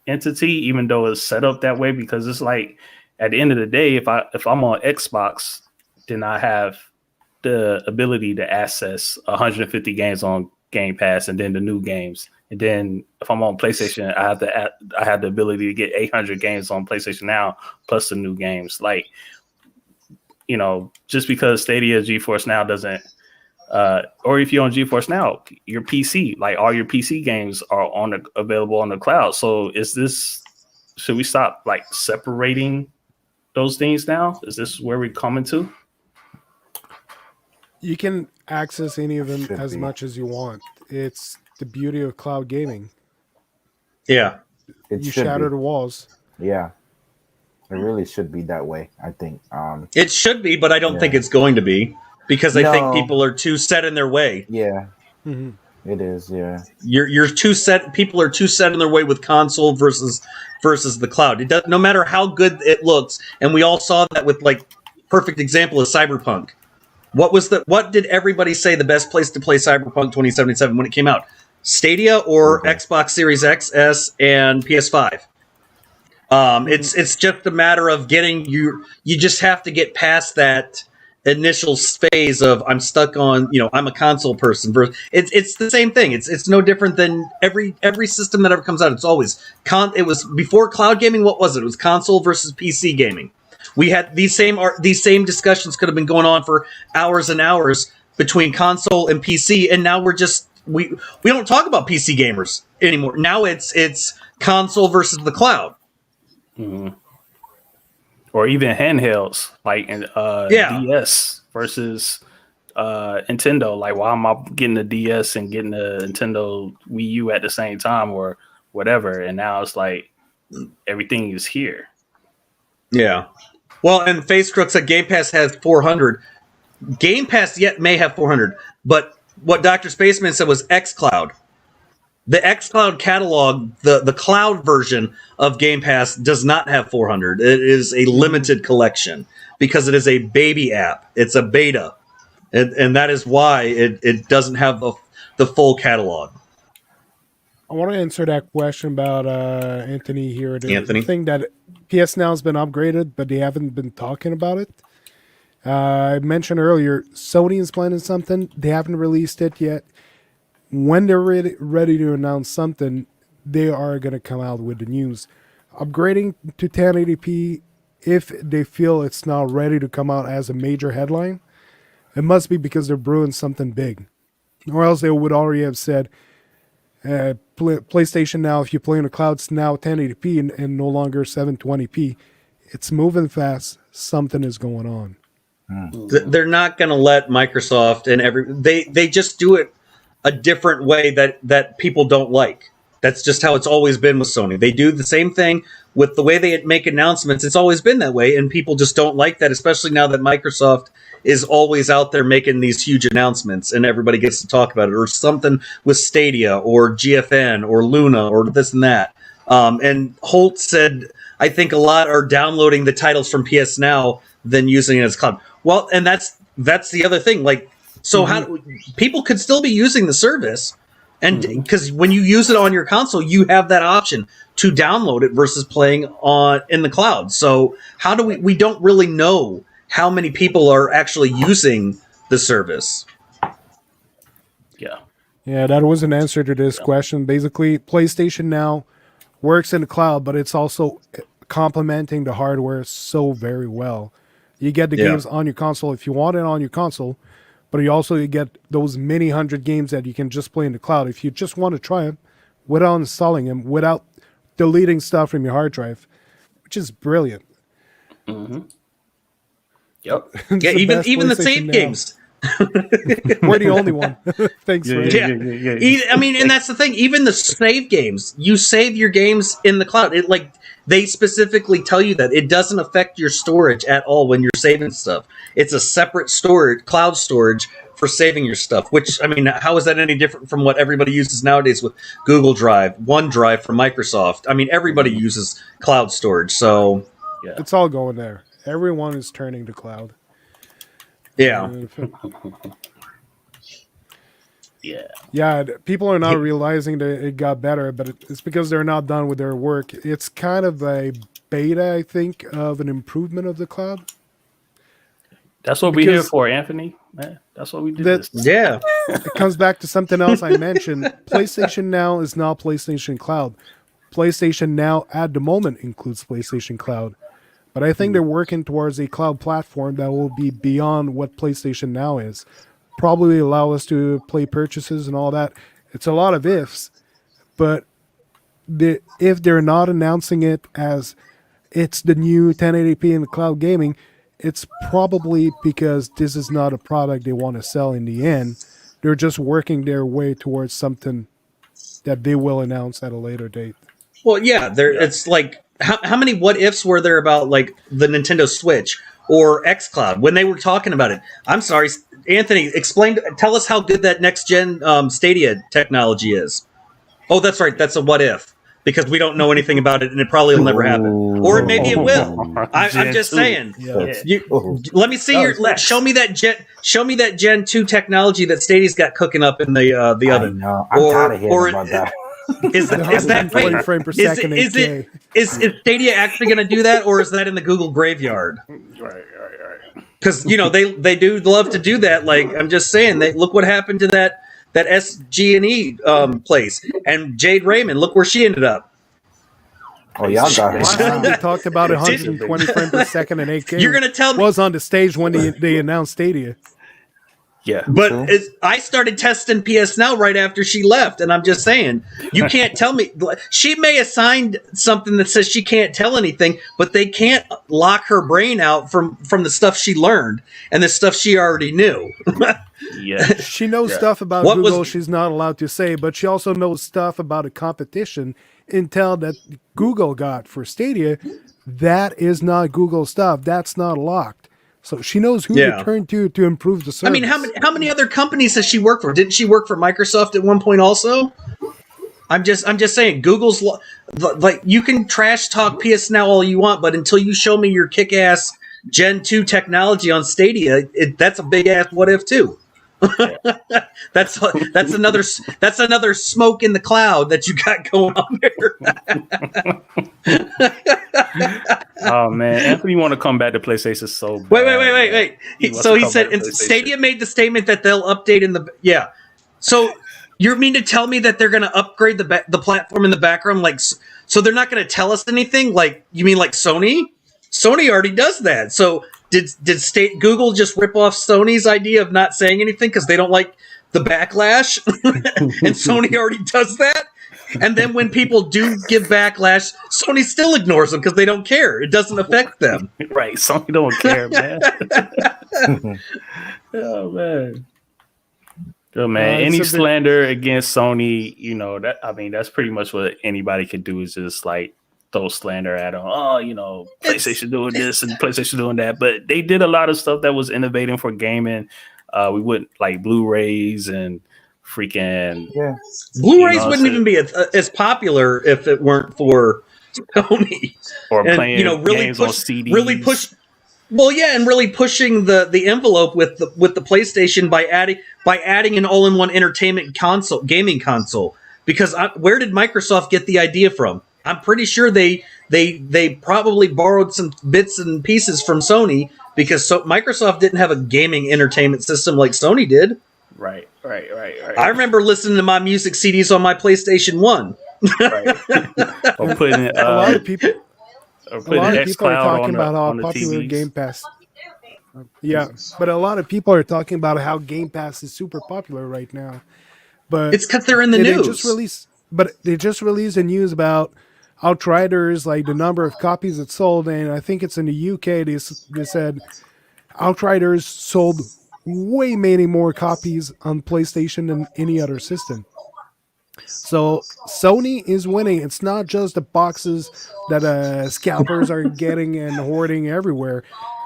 entity, even though it's set up that way? Because it's like at the end of the day, if I'm on Xbox, then I have the ability to access 150 games on Game Pass and then the new games. And then if I'm on PlayStation, I have the ability to get 800 games on PlayStation Now plus the new games. Like, you know, just because Stadia GeForce Now doesn't, or if you're on GeForce Now, your PC, like all your PC games are available on the cloud. So should we stop like separating those things now? Is this where we're coming to? You can access any of them as much as you want. It's the beauty of cloud gaming. Yeah. You shatter the walls. Yeah. It really should be that way, I think. It should be, but I don't think it's going to be because I think people are too set in their way. Yeah. Mm-hmm. It is, yeah. You're too set. People are too set in their way with console versus the cloud. It does, no matter how good it looks, and we all saw that with like perfect example of Cyberpunk. What did everybody say the best place to play Cyberpunk 2077 when it came out? Stadia or Xbox Series X, S, and PS5? It's just a matter of getting you just have to get past that initial phase of I'm stuck on, I'm a console person. It's the same thing. It's no different than every system that ever comes out. It's always it was before cloud gaming. What was it? It was console versus PC gaming. We had these same discussions could have been going on for hours and hours between console and PC, and now we don't talk about PC gamers anymore. Now it's console versus the cloud. Mm-hmm. Or even handhelds like DS versus Nintendo. Like, why am I getting the DS and getting the Nintendo Wii U at the same time or whatever? And now it's like everything is here. Yeah. Well, and Face Crook said Game Pass has 400. Game Pass may have 400, but what DrSpaceman said was xCloud. The xCloud catalog, the cloud version of Game Pass does not have 400. It is a limited collection because it is a baby app. It's a beta. And that is why it doesn't have the full catalog. I want to answer that question about Anthony here. Anthony? The thing that PS Now has been upgraded, but they haven't been talking about it. I mentioned earlier, Sony is planning something. They haven't released it yet. When they're ready to announce something, they are going to come out with the news. Upgrading to 1080p, if they feel it's now ready to come out as a major headline, it must be because they're brewing something big. Or else they would already have said, PlayStation Now, if you play on the cloud, it's now 1080p and no longer 720p. It's moving fast. Something is going on. They're not going to let Microsoft and they just do it a different way that people don't like. That's just how it's always been with Sony. They do the same thing with the way they make announcements. It's always been that way, and people just don't like that, especially now that Microsoft is always out there making these huge announcements and everybody gets to talk about it, or something with Stadia or GFN or Luna or this and that. And Holt said, I think a lot are downloading the titles from PS Now than using it as cloud. Well, and that's the other thing. Like, so how people could still be using the service, and because when you use it on your console, you have that option to download it versus playing in the cloud. So how do we don't really know how many people are actually using the service. Yeah, that was an answer to this question. Basically, PlayStation Now works in the cloud, but it's also complementing the hardware so very well. You get the games on your console if you want it on your console, but you get those many 100 games that you can just play in the cloud if you just want to try them without installing them, without deleting stuff from your hard drive, which is brilliant. Yep. Yeah, even the save games. We're the only one. Thanks, Ray. I mean, and that's the thing. Even the save games, you save your games in the cloud. They specifically tell you that it doesn't affect your storage at all when you're saving stuff. It's a separate storage, cloud storage for saving your stuff. Which, I mean, how is that any different from what everybody uses nowadays with Google Drive, OneDrive from Microsoft? I mean, everybody uses cloud storage, so it's all going there. Everyone is turning to cloud. Yeah. Yeah, people are not realizing that it got better, but it's because they're not done with their work. It's kind of a beta, I think, of an improvement of the cloud. That's what we're here for, Anthony. Man, that's what we do. It comes back to something else I mentioned. PlayStation Now is now PlayStation Cloud. PlayStation Now at the moment includes PlayStation Cloud. But I think they're working towards a cloud platform that will be beyond what PlayStation Now is. Probably allow us to play purchases and all that. It's a lot of ifs, but if they're not announcing it as it's the new 1080p in the cloud gaming, it's probably because this is not a product they want to sell in the end. They're just working their way towards something that they will announce at a later date. Well, yeah, it's like how many what ifs were there about like the Nintendo Switch or xCloud when they were talking about it? I'm sorry, Anthony, tell us how good that next gen Stadia technology is. Oh, that's right, that's a what if, because we don't know anything about it and it probably will never happen, or maybe it will. I'm just saying. Let me see show me that Gen 2 technology that Stadia's got cooking up in the oven. I'm tired of hearing about that. Is that frame per second? Is Stadia actually going to do that, or is that in the Google graveyard? Right. Because they do love to do that. Like, I'm just saying, look what happened to that SG&E place, and Jade Raymond. Look where she ended up. Oh, y'all got her. They talked about 120 frames per second and 8K. You're going to tell me was on the stage when they announced Stadia. Yeah, but I started testing PS Now right after she left, and I'm just saying, you can't tell me. She may have signed something that says she can't tell anything, but they can't lock her brain out from the stuff she learned and the stuff she already knew. She knows stuff about Google she's not allowed to say, but she also knows stuff about a competition intel that Google got for Stadia. That is not Google stuff. That's not locked. So she knows who to turn to improve the service. I mean, how many other companies has she worked for? Didn't she work for Microsoft at one point also? I'm just saying, Google's like, you can trash talk PS Now all you want, but until you show me your kick-ass Gen 2 technology on Stadia, that's a big ass what if too. That's another smoke in the cloud that you got going on there. Oh man, Anthony want to come back to PlayStation so bad. Wait. He said Stadia made the statement that they'll update in the So you mean to tell me that they're going to upgrade the platform in the background? Like, so they're not going to tell us anything? Like, you mean like Sony? Sony already does that. So did Google just rip off Sony's idea of not saying anything because they don't like the backlash, and Sony already does that. And then when people do give backlash, Sony still ignores them because they don't care. It doesn't affect them. Right. Sony don't care, man. Oh, man. Good, man. Any slander against Sony, you know, that I mean, that's pretty much what anybody could do is just like throw slander at them. Oh, you know, PlayStation doing this and PlayStation doing that. But they did a lot of stuff that was innovating for gaming. We wouldn't like Blu-rays and freaking Blu-rays wouldn't even be as popular if it weren't for Sony or playing really games push, on CDs. Really push. Well, yeah, and really pushing the envelope with the PlayStation by adding an all-in-one entertainment console, gaming console. Because where did Microsoft get the idea from? I'm pretty sure they probably borrowed some bits and pieces from Sony because Microsoft didn't have a gaming entertainment system like Sony did. Right. I remember listening to my music CDs on my PlayStation 1. Right. Or putting a lot of people. Or A lot of people are talking about how the popular TVs. Game Pass. Yeah, but a lot of people are talking about how Game Pass is super popular right now. But It's because they're in the news. They just released the news about Outriders, like the number of copies it sold, and I think it's in the UK. They said Outriders sold way many more copies on PlayStation than any other system. So Sony is winning. It's not just the boxes that scalpers are getting and hoarding everywhere.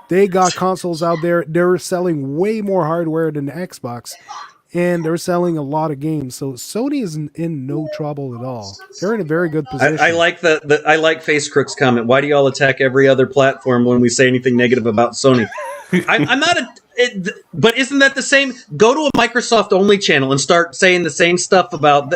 They got consoles out there. They're selling way more hardware than the Xbox, and they're selling a lot of games. So Sony is in no trouble at all. They're in a very good position. I like I like Face Crook's comment. Why do y'all attack every other platform when we say anything negative about Sony? I'm not but isn't that the same? Go to a Microsoft only channel and start saying the same stuff about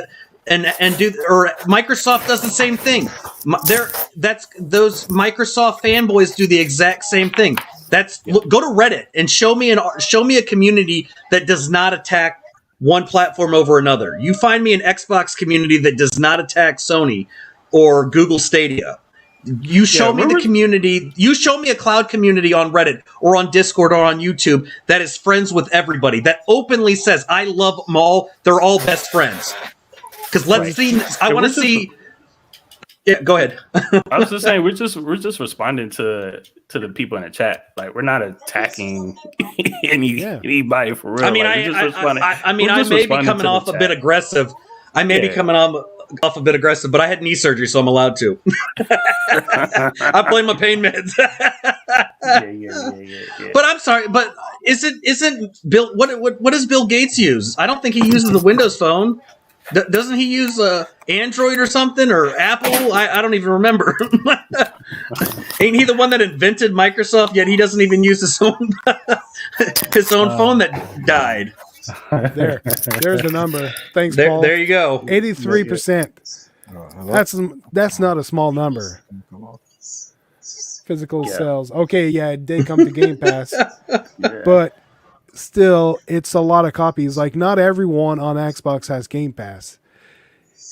Microsoft does the same thing. Those Microsoft fanboys do the exact same thing. Go to Reddit and show me a community that does not attack one platform over another. You find me an Xbox community that does not attack Sony or Google Stadia. You show me the community. You show me a cloud community on Reddit or on Discord or on YouTube that is friends with everybody, that openly says, "I love them all. They're all best friends." Because let's see. I want to see. Yeah, go ahead. I was just saying we're just responding to the people in the chat. Like we're not attacking anybody for real. I mean, like, I may be coming off a bit aggressive. I may be coming off a bit aggressive, but I had knee surgery, so I'm allowed to. I play my pain meds. Yeah. But I'm sorry, but isn't Bill? What does Bill Gates use? I don't think he uses the Windows Phone. Doesn't he use Android or something or Apple? I don't even remember. Ain't he the one that invented Microsoft? Yet he doesn't even use his own phone that died. There's the number. Thanks, Paul. There you go. 83%. That's not a small number. Physical sales. Okay, yeah, it did come to Game Pass, but still, it's a lot of copies. Like, not everyone on Xbox has Game Pass.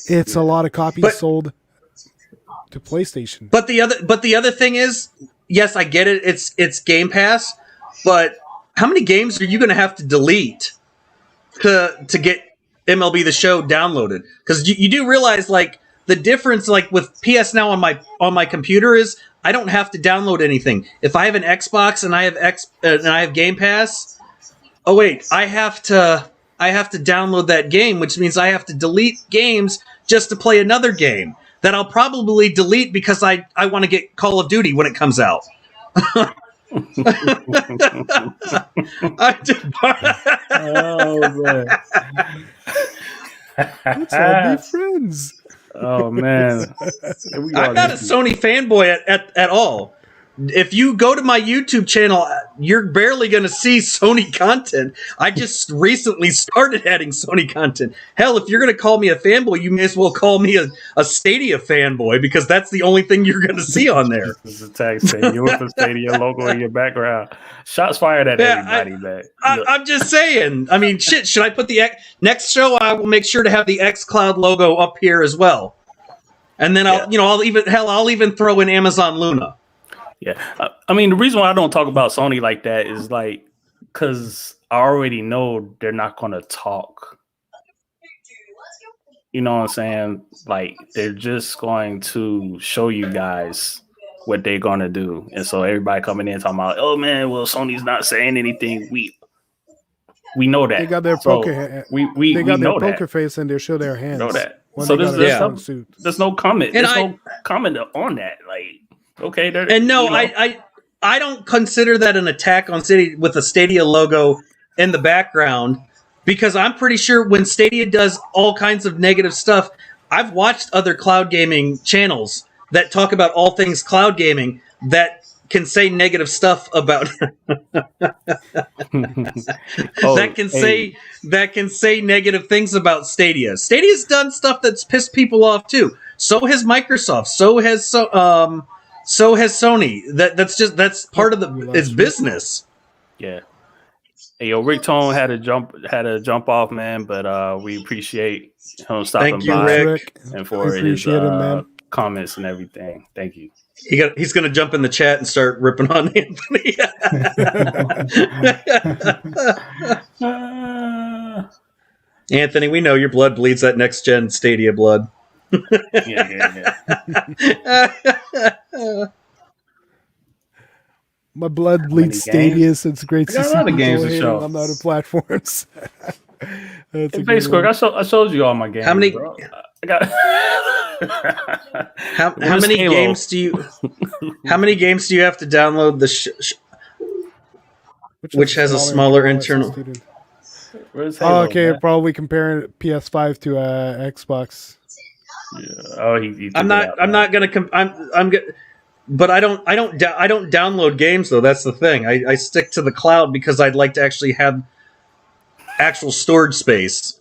It's a lot of copies sold to PlayStation. But the other thing is, yes, I get it. It's Game Pass, but how many games are you going to have to delete to get MLB The Show downloaded? Because you do realize, like, the difference, like with PS Now on my computer is I don't have to download anything. If I have an Xbox and I have Game Pass, oh wait, I have to download that game, which means I have to delete games just to play another game that I'll probably delete because I want to get Call of Duty when it comes out. Oh man. Let's all be friends. Oh man. I'm not a Sony fanboy at all. If you go to my YouTube channel, you're barely going to see Sony content. I just recently started adding Sony content. Hell, if you're going to call me a fanboy, you may as well call me a Stadia fanboy, because that's the only thing you're going to see on there. This is a tag Stadia with the Stadia logo in your background. Shots fired at everybody, man. I'm just saying. I mean, shit, should I put the next show? I will make sure to have the xCloud logo up here as well. And then I'll even throw in Amazon Luna. Yeah, I mean, the reason why I don't talk about Sony like that is like because I already know they're not going to talk. You know what I'm saying? Like, they're just going to show you guys what they're going to do. And so everybody coming in talking about, oh, man, well, Sony's not saying anything. We know that. They got their So poker. we They got their know poker that. face and they show their hands. Know that. when So they there's, got a there's, strong some, suit. there's no comment. And There's no comment on that. Like, okay. And no, you know. I don't consider that an attack on Stadia with the Stadia logo in the background, because I'm pretty sure when Stadia does all kinds of negative stuff, I've watched other cloud gaming channels that talk about all things cloud gaming that can say negative stuff about that can say negative things about Stadia. Stadia's done stuff that's pissed people off too. So has Microsoft. So has Sony. That's part of its business. Yeah. Hey, yo, Rictone had to jump off, man, but we appreciate him stopping Thank you, by Rick. and for his comments and everything. Thank you. He's going to jump in the chat and start ripping on Anthony. Anthony, we know your blood bleeds that next gen Stadia blood. Yeah. My blood bleeds Stadia, so it's great to got a see lot of games to people show. hating on other platforms. Hey, Facebook, I showed you all my games. How many? Bro. I got. how many Halo? games do you? How many games do you have to download? Which has a smaller internal. Where's Halo, okay, man? probably comparing PS5 to Xbox. Yeah. Oh, he I'm not gonna. I'm good. But I don't download games though. That's the thing. I stick to the cloud because I'd like to actually have actual storage space.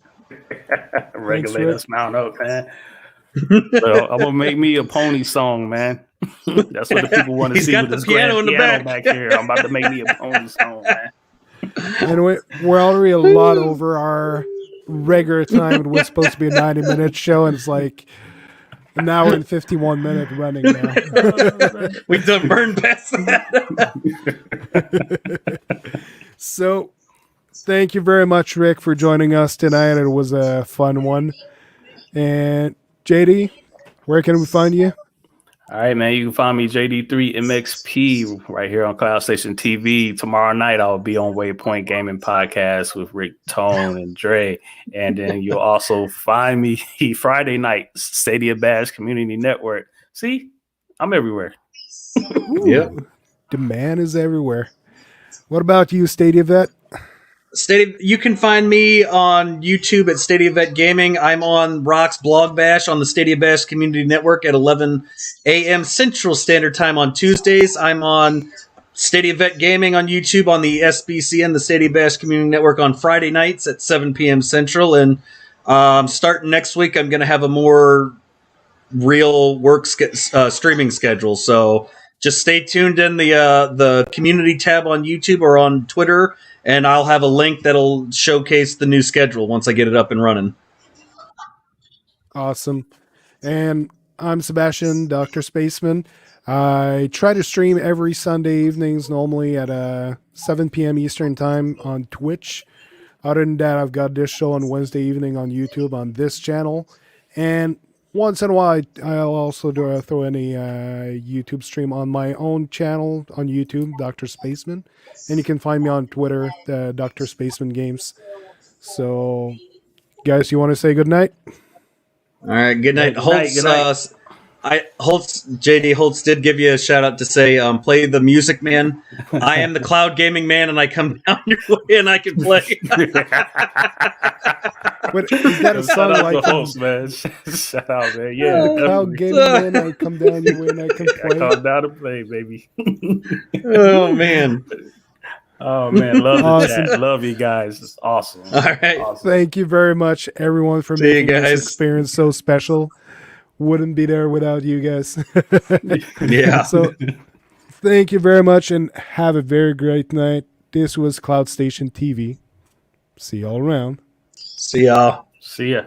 Regulators mount up, man. So I'm gonna make me a pony song, man. That's what the people want to see. Got with the this piano in the back. here. I'm about to make me a pony song, man. Anyway, we're already a lot over our regular time. It was supposed to be a 90-minute show, and it's like an hour and 51-minute running now. We done burned past that. So, thank you very much, Rick, for joining us tonight. It was a fun one. And JD, where can we find you? All right, man. You can find me JD3MXP right here on CloudStationTV. Tomorrow night I'll be on Waypoint Gaming Podcast with Rictone and Dre. And then you'll also find me Friday night, Stadia Bash Community Network. See, I'm everywhere. Yep. The man is everywhere. What about you, Stadia Vet? You can find me on YouTube at Stadia Vet Gaming. I'm on Rock's Blog Bash on the Stadia Bash Community Network at 11 a.m. Central Standard Time on Tuesdays. I'm on Stadia Vet Gaming on YouTube on the SBCN, the Stadia Bash Community Network, on Friday nights at 7 p.m. Central. And starting next week, I'm going to have a more real work streaming schedule. So just stay tuned in the community tab on YouTube or on Twitter, and I'll have a link that'll showcase the new schedule once I get it up and running. Awesome. And I'm Sebastian, DrSpaceman. I try to stream every Sunday evenings, normally at 7 p.m. Eastern Time on Twitch. Other than that, I've got this show on Wednesday evening on YouTube on this channel. And once in a while, I'll also throw in a YouTube stream on my own channel on YouTube, DrSpaceman. And you can find me on Twitter, DrSpaceman Games. So, guys, you want to say goodnight? All right, good night. Good night. JD Holtz did give you a shout out to say, play the music, man. I am the cloud gaming man, and I come down your way and I can play. But is that a song Shout out like to host, man. Shout out, man. Yeah, cloud gaming man? I come down your way and I can I play. come down to play, baby. Oh man. Oh man, love the Awesome. chat. Love you guys. It's awesome. All right. Awesome. Thank you very much, everyone, for See you making this guys. experience so special. Wouldn't be there without you guys. Yeah. So, thank you very much and have a very great night. This was Cloud Station TV. See you all around. See y'all. See ya.